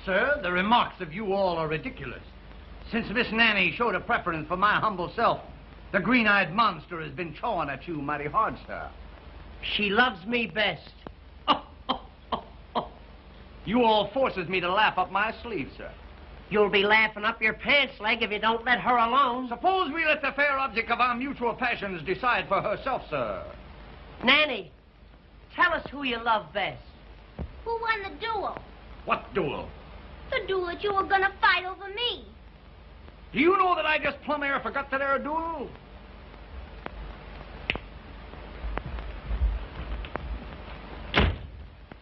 sir, the remarks of you all are ridiculous. Since Miss Nanny showed a preference for my humble self, the green-eyed monster has been chawing at you mighty hard, sir. She loves me best. You all forces me to laugh up my sleeve, sir. You'll be laughing up your pants leg if you don't let her alone. Suppose we let the fair object of our mutual passions decide for herself, sir. Nanny, tell us who you love best. Who won the duel? What duel? The duel that you were gonna fight over me. Do you know that I just plumb air forgot that there duel?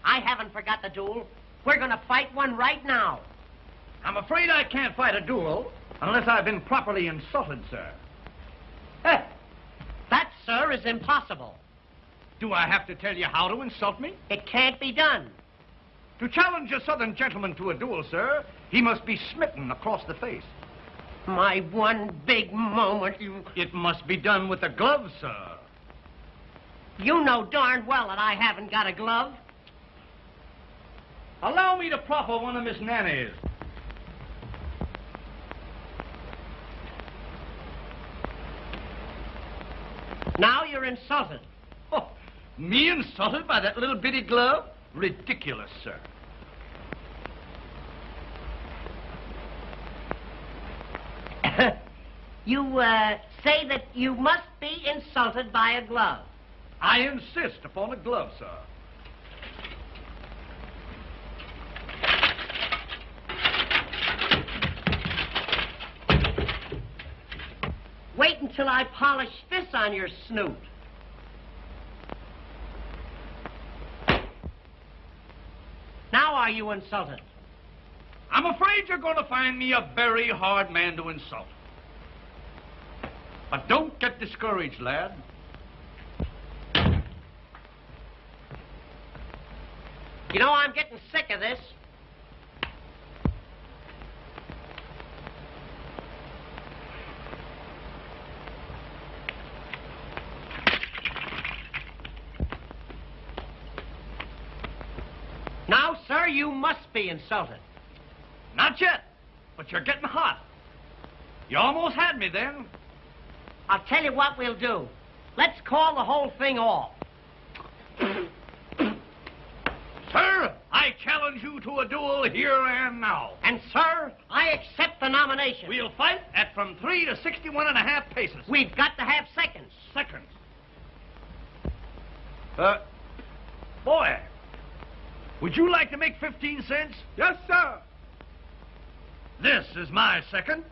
I haven't forgot the duel. We're gonna fight one right now. I'm afraid I can't fight a duel unless I've been properly insulted, sir. That, sir, is impossible. Do I have to tell you how to insult me? It can't be done. To challenge a southern gentleman to a duel, sir, he must be smitten across the face. My one big moment, It must be done with a glove, sir. You know darn well that I haven't got a glove. Allow me to proffer one of Miss Nanny's. Now you're insulted. Oh, me insulted by that little bitty glove? Ridiculous, sir. You, say that you must be insulted by a glove. I insist upon a glove, sir. Wait until I polish this on your snoot. Now are you insulted? I'm afraid you're going to find me a very hard man to insult. But don't get discouraged, lad. You know, I'm getting sick of this. Now, sir, you must be insulted. Not yet, but you're getting hot. You almost had me then. I'll tell you what we'll do. Let's call the whole thing off. Sir, I challenge you to a duel here and now. And, sir, I accept the nomination. We'll fight at from 3 to 61.5 paces. We've got to have seconds. Seconds. Boy, would you like to make 15 cents? Yes, sir. This is my second.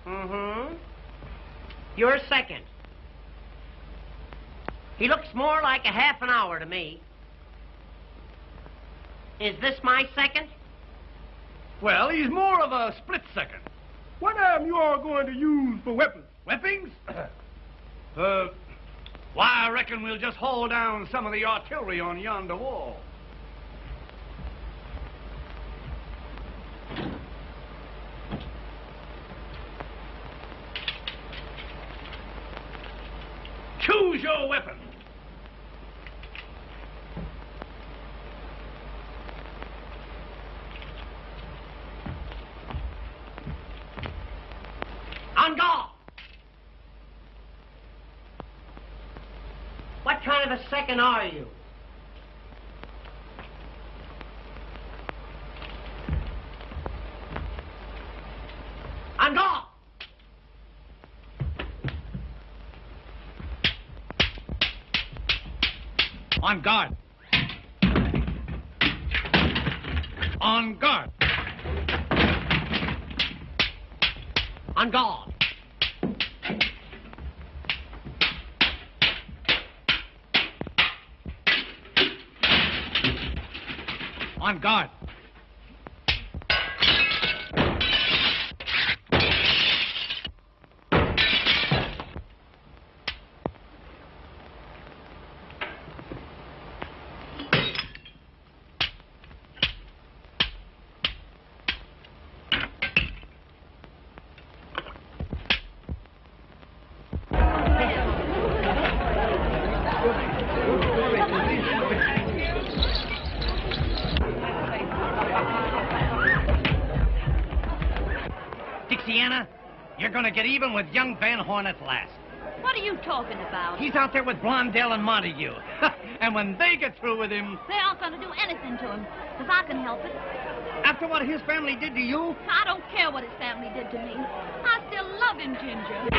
Mm-hmm. You're second. He looks more like a half an hour to me. Is this my second? Well, he's more of a split second. What am you all going to use for weapons? Weapons? Why, I reckon we'll just haul down some of the artillery on yonder wall. Choose your weapon. On guard! What kind of a second are you? On guard! On guard. On guard. On guard. On guard. Dixiana, you're going to get even with young Van Horn at last. What are you talking about? He's out there with Blondell and Montague. And when they get through with him... They aren't going to do anything to him, if I can help it. After what his family did to you? I don't care what his family did to me. I still love him, Ginger.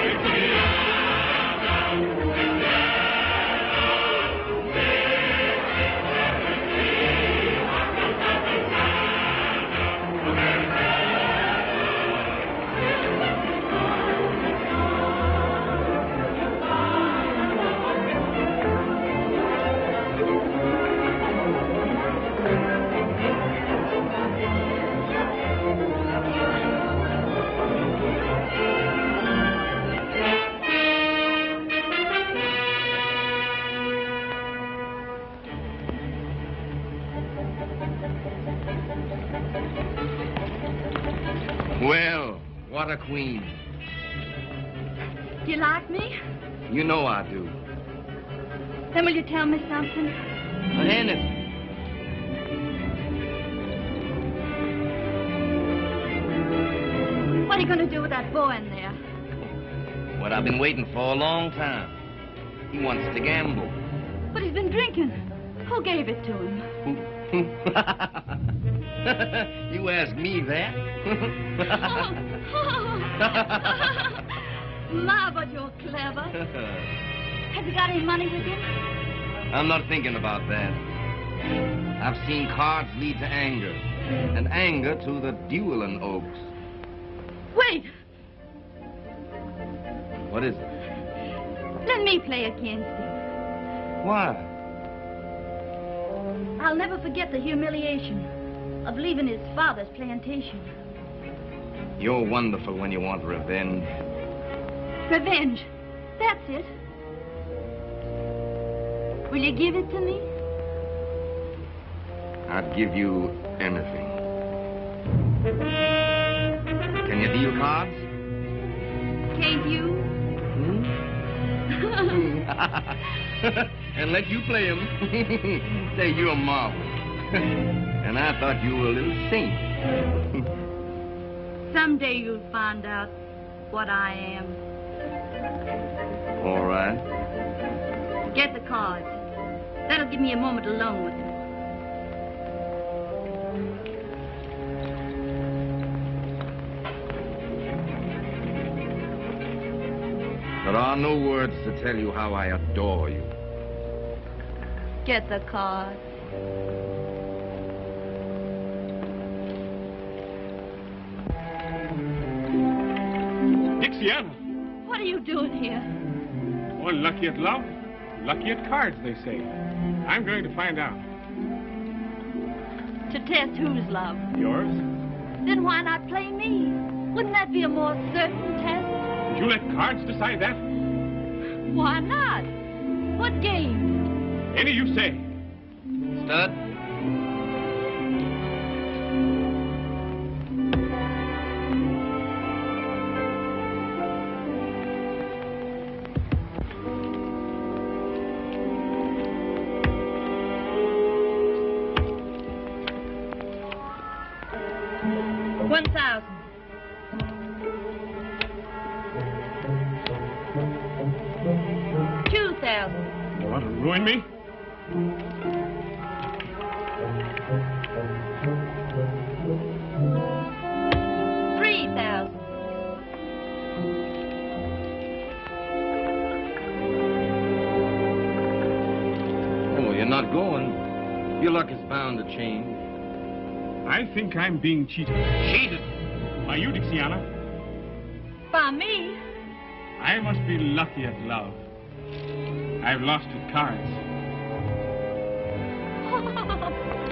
Well, what a queen. Do you like me? You know I do. Then will you tell me something? Anything. What are you going to do with that boy in there? What I've been waiting for a long time. He wants to gamble. But he's been drinking. Who gave it to him? You ask me that? My, but you're clever. Have you got any money with you? I'm not thinking about that. I've seen cards lead to anger, and anger to the dueling oaks. Wait! What is it? Let me play against him. Why? I'll never forget the humiliation of leaving his father's plantation. You're wonderful when you want revenge. Revenge. That's it. Will you give it to me? I'd give you anything. Can you deal cards? Can't you? And let you play 'em. Say you're a marvel. And I thought you were a little saint. Someday you'll find out what I am. All right. Get the cards. That'll give me a moment alone with him. There are no words to tell you how I adore you. Get the cards. Dixiana. What are you doing here? One lucky at love, lucky at cards, they say. I'm going to find out. To test whose love? Yours? Then why not play me? Wouldn't that be a more certain test? Would you let cards decide that? Why not? What game? Any you say. Stud? $1,000. $2,000. You want to ruin me? $3,000. Oh, you're not going. Your luck is bound to change. I think I'm being cheated. Cheated? By you, Dixiana. By me? I must be lucky at love. I've lost at cards.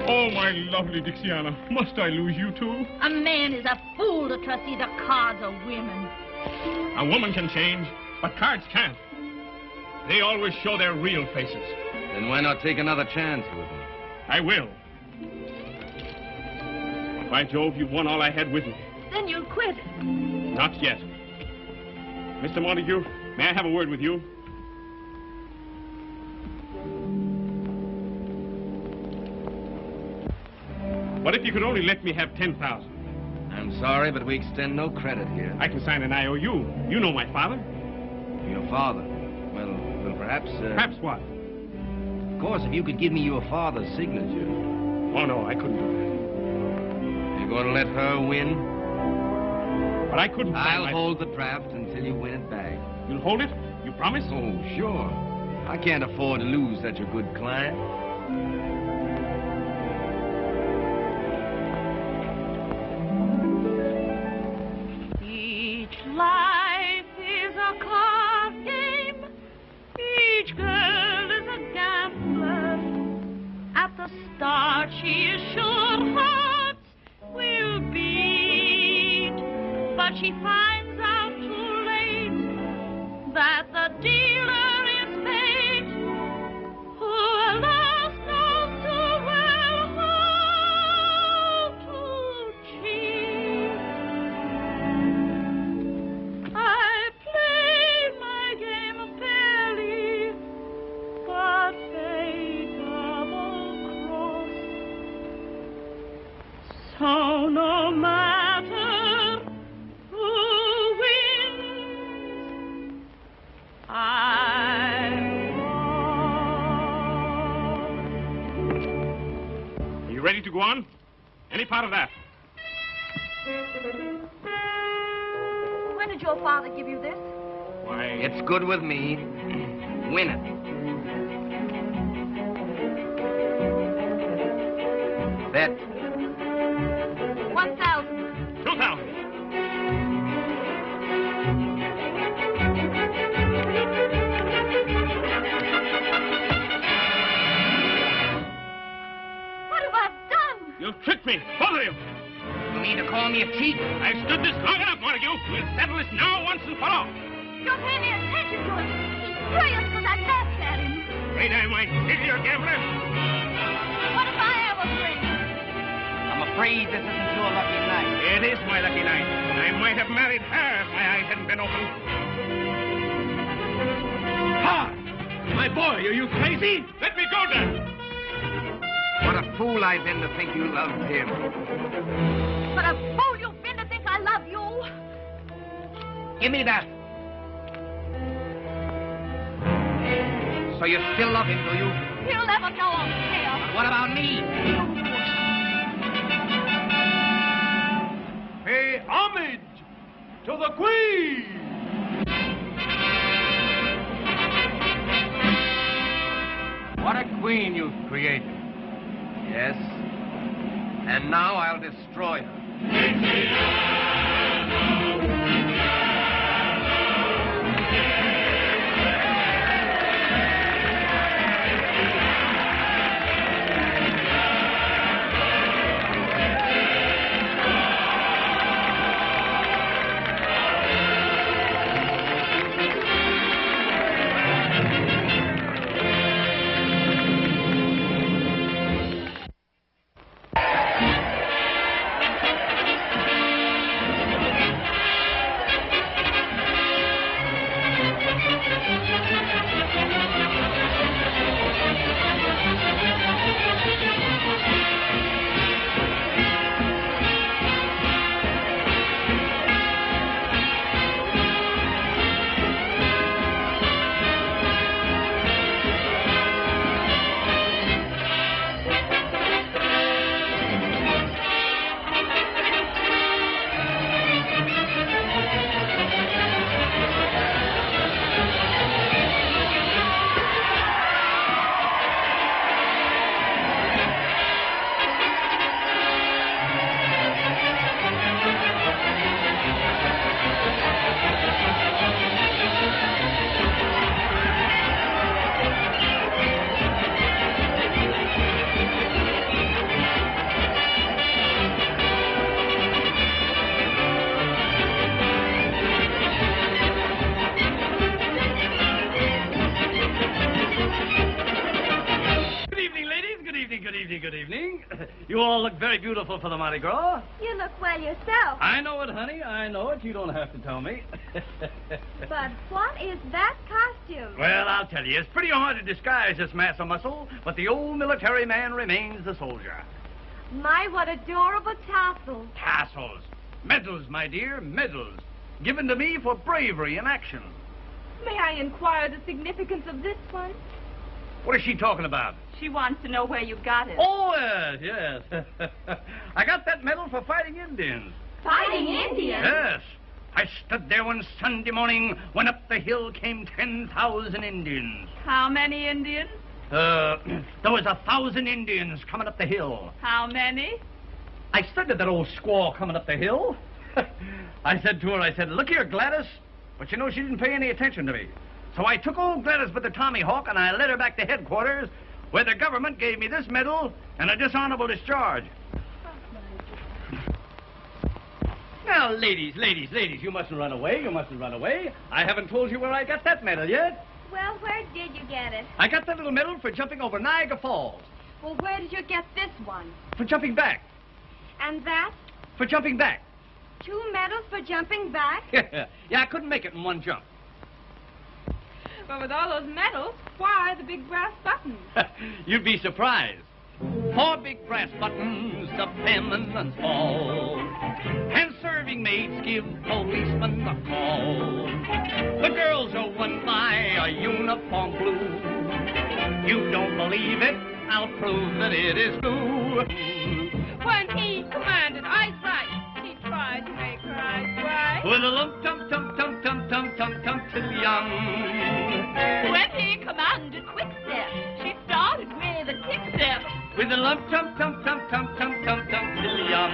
Oh, my lovely Dixiana, must I lose you too? A man is a fool to trust either cards or women. A woman can change, but cards can't. They always show their real faces. Then why not take another chance with them? I will. By Jove, you won all I had with me. Then you'll quit. Not yet. Mr. Montague, may I have a word with you? What if you could only let me have $10,000? I'm sorry, but we extend no credit here. I can sign an IOU. You know my father. Your father? Well, perhaps... Perhaps what? Of course, if you could give me your father's signature. Oh, no, I couldn't do that. You're going to let her win? But I couldn't... I'll hold the draft until you win it back. You'll hold it? You promise? Oh, sure. I can't afford to lose such a good client. Each life is a card game. Each girl is a gambler. At the start, she is sure hearts will beat. But she finds out too late that the dealer is fate, who alas knows too well how to cheat. I played my game fairly, but fate double-crossed. So no matter who wins, I Are you ready to go on? Any part of that? When did your father give you this? Why... It's good with me. Win it. Bet. 1,000. 2,000. What have I done? You've tricked me, both of you. You mean to call me a cheat? I've stood this long enough, Montague. We'll settle this now once and for all. You're paying me attention to him. He's furious because I laughed at him. Afraid I might kill your gambler? What if I am afraid? I'm afraid this isn't your lucky night. It is my lucky night. I might have married her if my eyes hadn't been open. Ha! My boy, are you crazy? Let me go, Dad. What a fool I've been to think you loved him. But a fool you've been to think I love you. Give me that. So you still love him, do you? He'll never know I'm here. But what about me? Pay homage to the Queen! What a queen you've created. Yes. And now I'll destroy her. Good evening. You all look very beautiful for the Mardi Gras. You look well yourself. I know it, honey. I know it. You don't have to tell me. But what is that costume? Well, I'll tell you. It's pretty hard to disguise this mass of muscle, but the old military man remains the soldier. My, what adorable tassels. Tassels. Medals, my dear, medals. Given to me for bravery in action. May I inquire the significance of this one? What is she talking about? She wants to know where you got it. Oh, yes. I got that medal for fighting Indians. Fighting Indians? Yes. I stood there one Sunday morning when up the hill came 10,000 Indians. How many Indians? There was 1,000 Indians coming up the hill. How many? I stood at that old squaw coming up the hill. I said to her, look here, Gladys. But you know, she didn't pay any attention to me. So I took old Gladys by the Tommy Hawk and I led her back to headquarters where the government gave me this medal and a dishonorable discharge. Now, ladies, you mustn't run away. You mustn't run away. I haven't told you where I got that medal yet. Well, where did you get it? I got that little medal for jumping over Niagara Falls. Well, where did you get this one? For jumping back. And that? For jumping back. 2 medals for jumping back? Yeah, I couldn't make it in one jump. Well, with all those medals, why the big brass buttons? You'd be surprised. 4 big brass buttons to feminine fall. And serving maids give policemen a call. The girls are won by a uniform blue. You don't believe it? I'll prove that it is blue. When he commanded ice right, he tried to make her eyes bright. With a lump tum tum tum tum tum tum tum till young. When he commanded quick step, she started with a kick step. With a lump tum tum tum tum tum tum tum till young.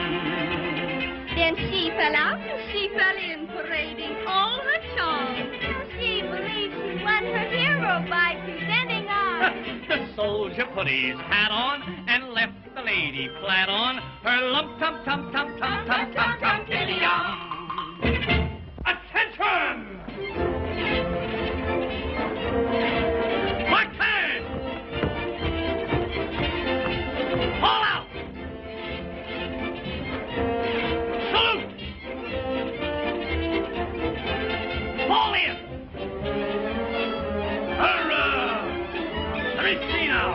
Then she fell out and she fell in, parading all her charms. She believes she won her hero by presenting arms. The soldier put his hat on and left the lady flat on her lump tum tum tum tum tum tum tum till young. Attention! Mark time! All out! Salute! Fall in! Hurrah! Let me see now.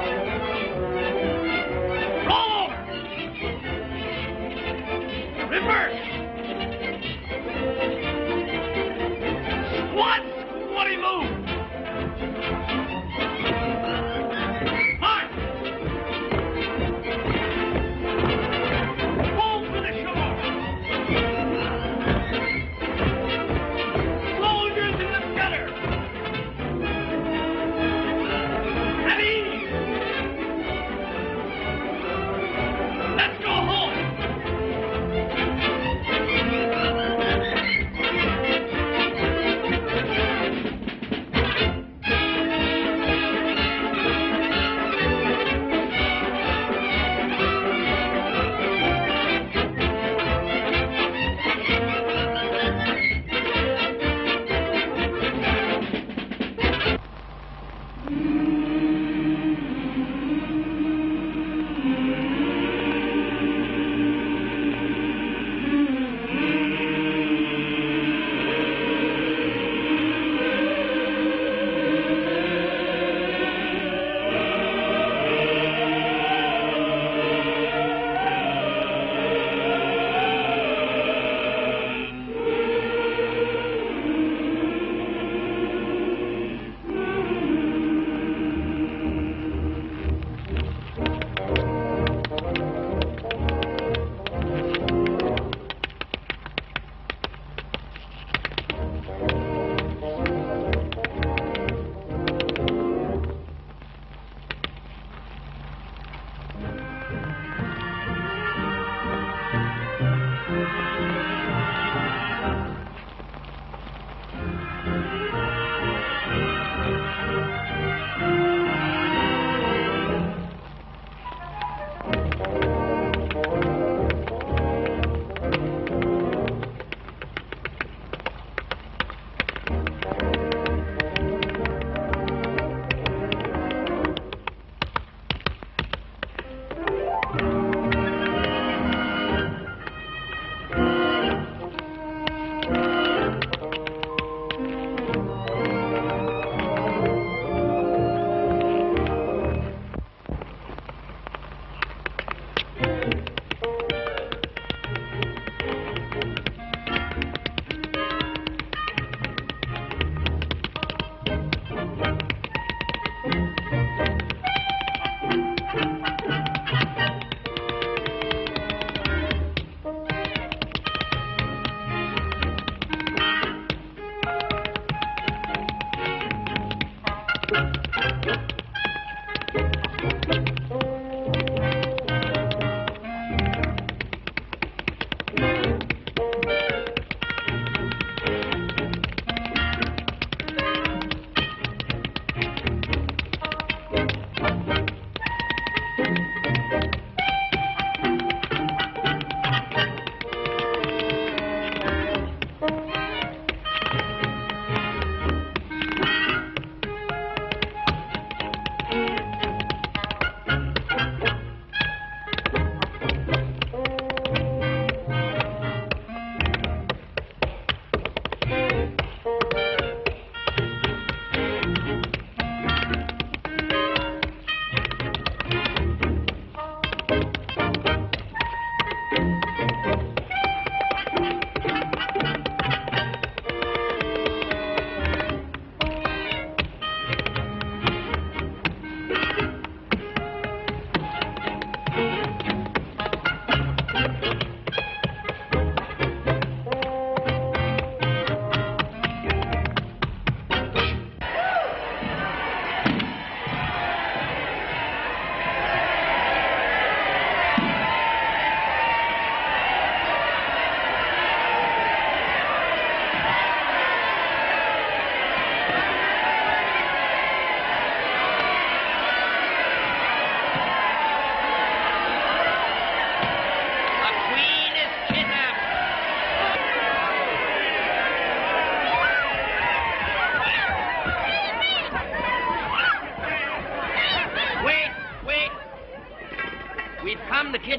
Roll over! Reverse! Squat! Squatty move! March! Roll to the shore! Soldiers in the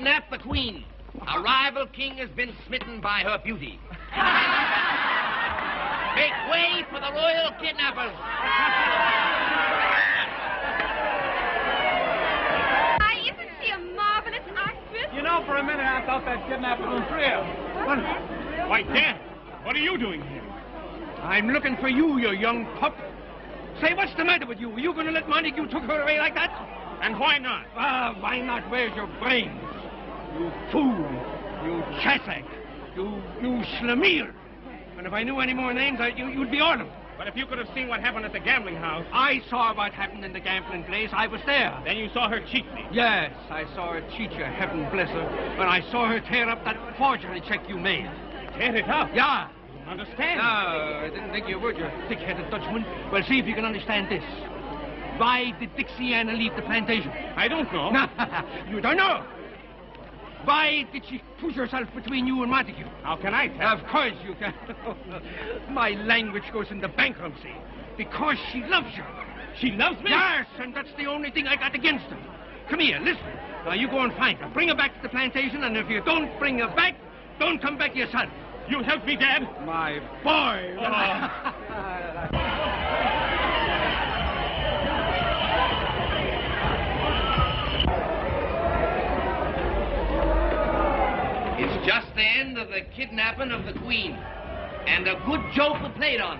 kidnapped the queen. A rival king has been smitten by her beauty. Make way for the royal kidnappers. Why, isn't she a marvelous actress? You know, for a minute I thought that kidnapper was real. Why, Dad, what are you doing here? I'm looking for you, you young pup. Say, what's the matter with you? Were you going to let Montague took her away like that? And why not? Why not? Where's your brains? You fool. You chassack. You schlemiel. And if I knew any more names, you'd be all of them. But if you could have seen what happened at the gambling house... I saw what happened in the gambling place. I was there. Then you saw her cheat me. Yes, I saw her cheat you, heaven bless her. And I saw her tear up that forgery check you made. Tear it up? Yeah. Understand? No, I didn't think you would, you thick-headed Dutchman. Well, see if you can understand this. Why did Dixiana leave the plantation? I don't know. You don't know? Why did she push herself between you and Montague? How can I tell? Of course you can. My language goes into bankruptcy. Because she loves you. She loves me? Yes, and that's the only thing I got against her. Come here, listen. Now, you go and find her. Bring her back to the plantation, and if you don't bring her back, don't come back yourself. You'll help me, Dad? My boy. It's just the end of the kidnapping of the queen. And a good joke we played on.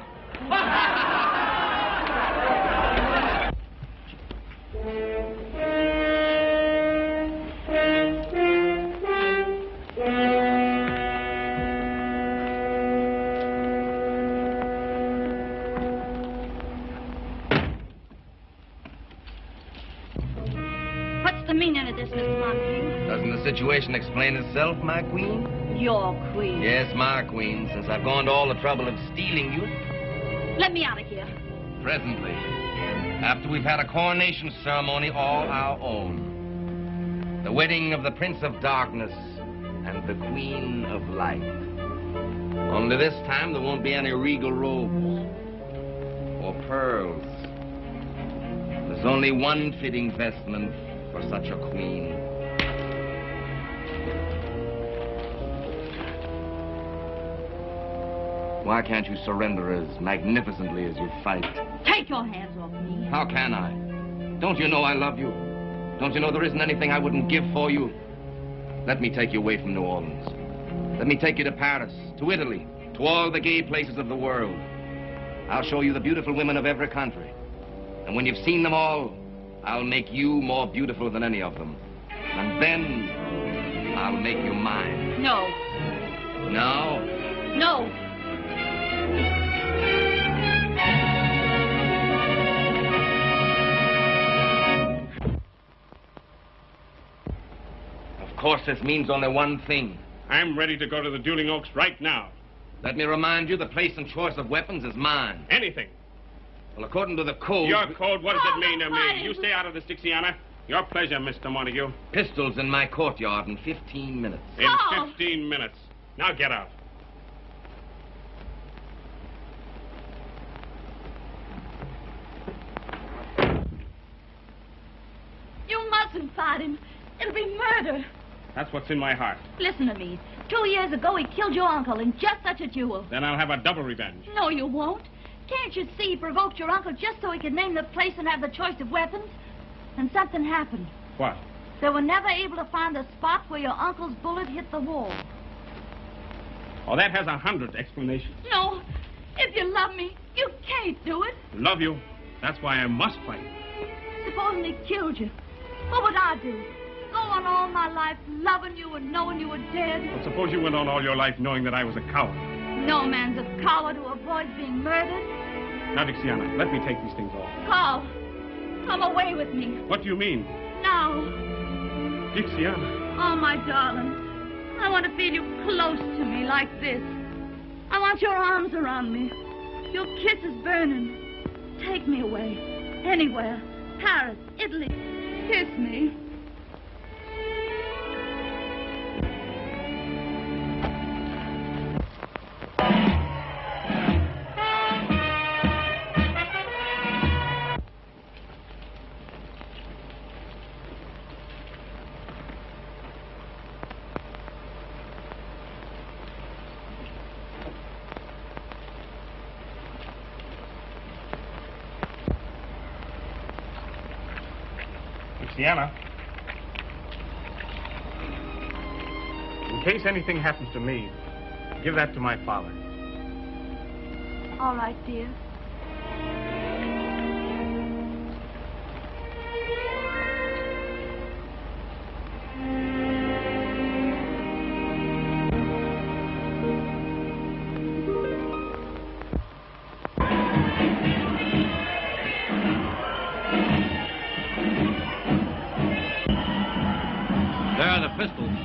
What's the meaning of this, Mr. Montague? Doesn't the situation explain itself, my queen? Your queen. Yes, my queen, since I've gone to all the trouble of stealing you. Let me out of here. Presently, after we've had a coronation ceremony all our own. The wedding of the Prince of Darkness and the Queen of Light. Only this time there won't be any regal robes or pearls. There's only one fitting vestment for such a queen. Why can't you surrender as magnificently as you fight? Take your hands off me. How can I? Don't you know I love you? Don't you know there isn't anything I wouldn't give for you? Let me take you away from New Orleans. Let me take you to Paris, to Italy, to all the gay places of the world. I'll show you the beautiful women of every country. And when you've seen them all, I'll make you more beautiful than any of them. And then I'll make you mine. No. No? No. Of course, this means only one thing. I'm ready to go to the Dueling Oaks right now. Let me remind you, the place and choice of weapons is mine. Anything. Well, according to the code... Your code? What does it mean to me? fine. You stay out of this, Dixiana. Your pleasure, Mr. Montague. Pistols in my courtyard in 15 minutes. In Oh. 15 minutes. Now get out. You mustn't fight him. It'll be murder. That's what's in my heart. Listen to me. 2 years ago, he killed your uncle in just such a duel. Then I'll have a double revenge. No, you won't. Can't you see he provoked your uncle just so he could name the place and have the choice of weapons? And something happened. What? They were never able to find the spot where your uncle's bullet hit the wall. Oh, that has 100 explanations. No. If you love me, you can't do it. Love you. That's why I must fight. Supposing he killed you, what would I do? Go on all my life loving you and knowing you were dead? But suppose you went on all your life knowing that I was a coward. No man's a coward who avoids being murdered. Now, Dixiana, let me take these things off. Carl, come away with me. What do you mean? Now. Dixiana. Oh, my darling. I want to feel you close to me like this. I want your arms around me. Your kisses burning. Take me away. Anywhere. Paris, Italy. Kiss me. Dixiana. In case anything happens to me, give that to my father. All right, dear. There are the pistols.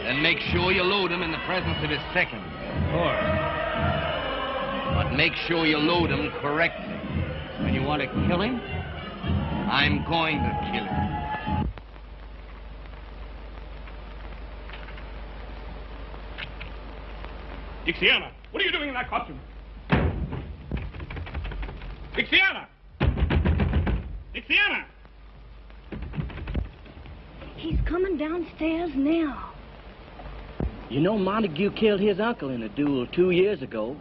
And make sure you load them in the presence of his second. Of course. But make sure you load them correctly. And you want to kill him? I'm going to kill him. Dixiana, what are you doing in that costume? Dixiana! Dixiana! He's coming downstairs now. You know Montague killed his uncle in a duel 2 years ago.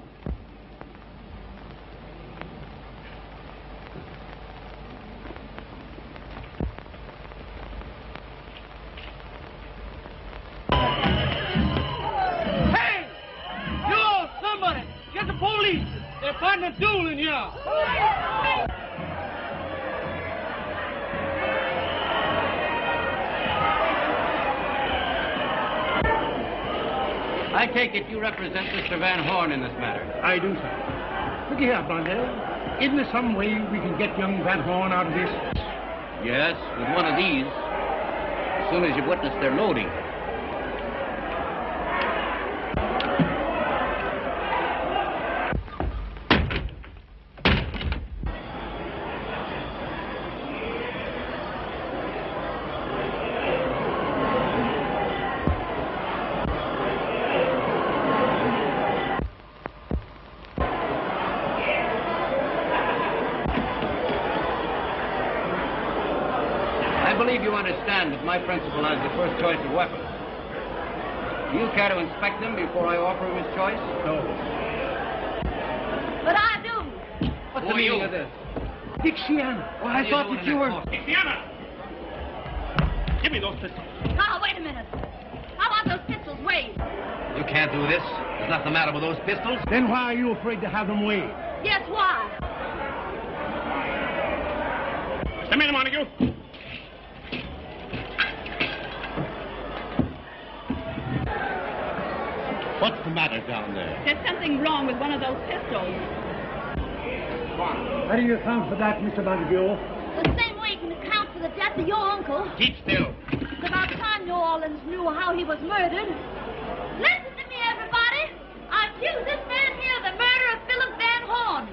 Hey! You, somebody! Get the police! They're fighting a duel in here! I take it you represent Mr. Van Horn in this matter. I do, sir. Look here, Blondell. Isn't there some way we can get young Van Horn out of this? Yes, with one of these. As soon as you witness their loading. I believe you understand that my principal has the first choice of weapons. Do you care to inspect them before I offer him his choice? No. But I do. What's the meaning of this? Dixiana. Oh, I thought that you were... Dixiana! Give me those pistols. Now, wait a minute. I want those pistols weighed. You can't do this. There's nothing the matter with those pistols. Then why are you afraid to have them weighed? Yes, why? Come in, Montague. What's the matter down there? There's something wrong with one of those pistols. How do you account for that, Mr. Montague? The same way you can account for the death of your uncle. Keep still. It's about time New Orleans knew how he was murdered. Listen to me, everybody. I accuse this man here of the murder of Philip Van Horn.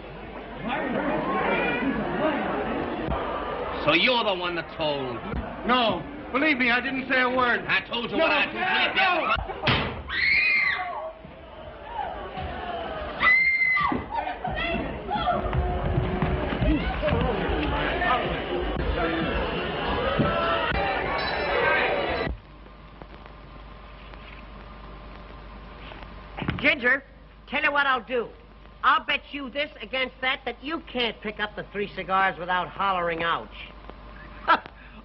So you're the one that told. No. Believe me, I didn't say a word. I told you what I do. Ginger, tell you what I'll do. I'll bet you this against that you can't pick up the 3 cigars without hollering ouch.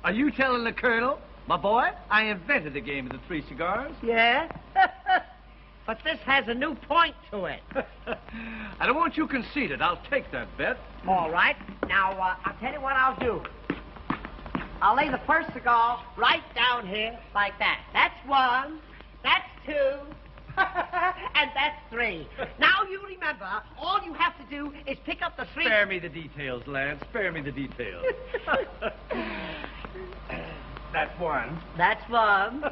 Are you telling the Colonel? My boy, I invented the game of the 3 cigars. Yeah? But this has a new point to it. I don't want you conceited. I'll take that bet. All right. Now, I'll tell you what I'll do. I'll lay the first cigar right down here like that. That's 1. That's 2. And that's 3. Now you remember, all you have to do is pick up the 3... Spare me the details, lad. Spare me the details. That's 1. That's 1.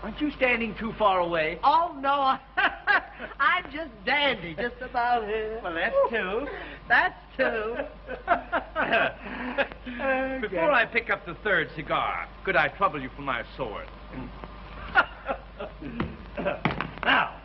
Aren't you standing too far away? Oh, no. I'm just dandy, just about here. Well, that's 2. That's 2. Before I pick up the 3rd cigar, could I trouble you for my sword? Now,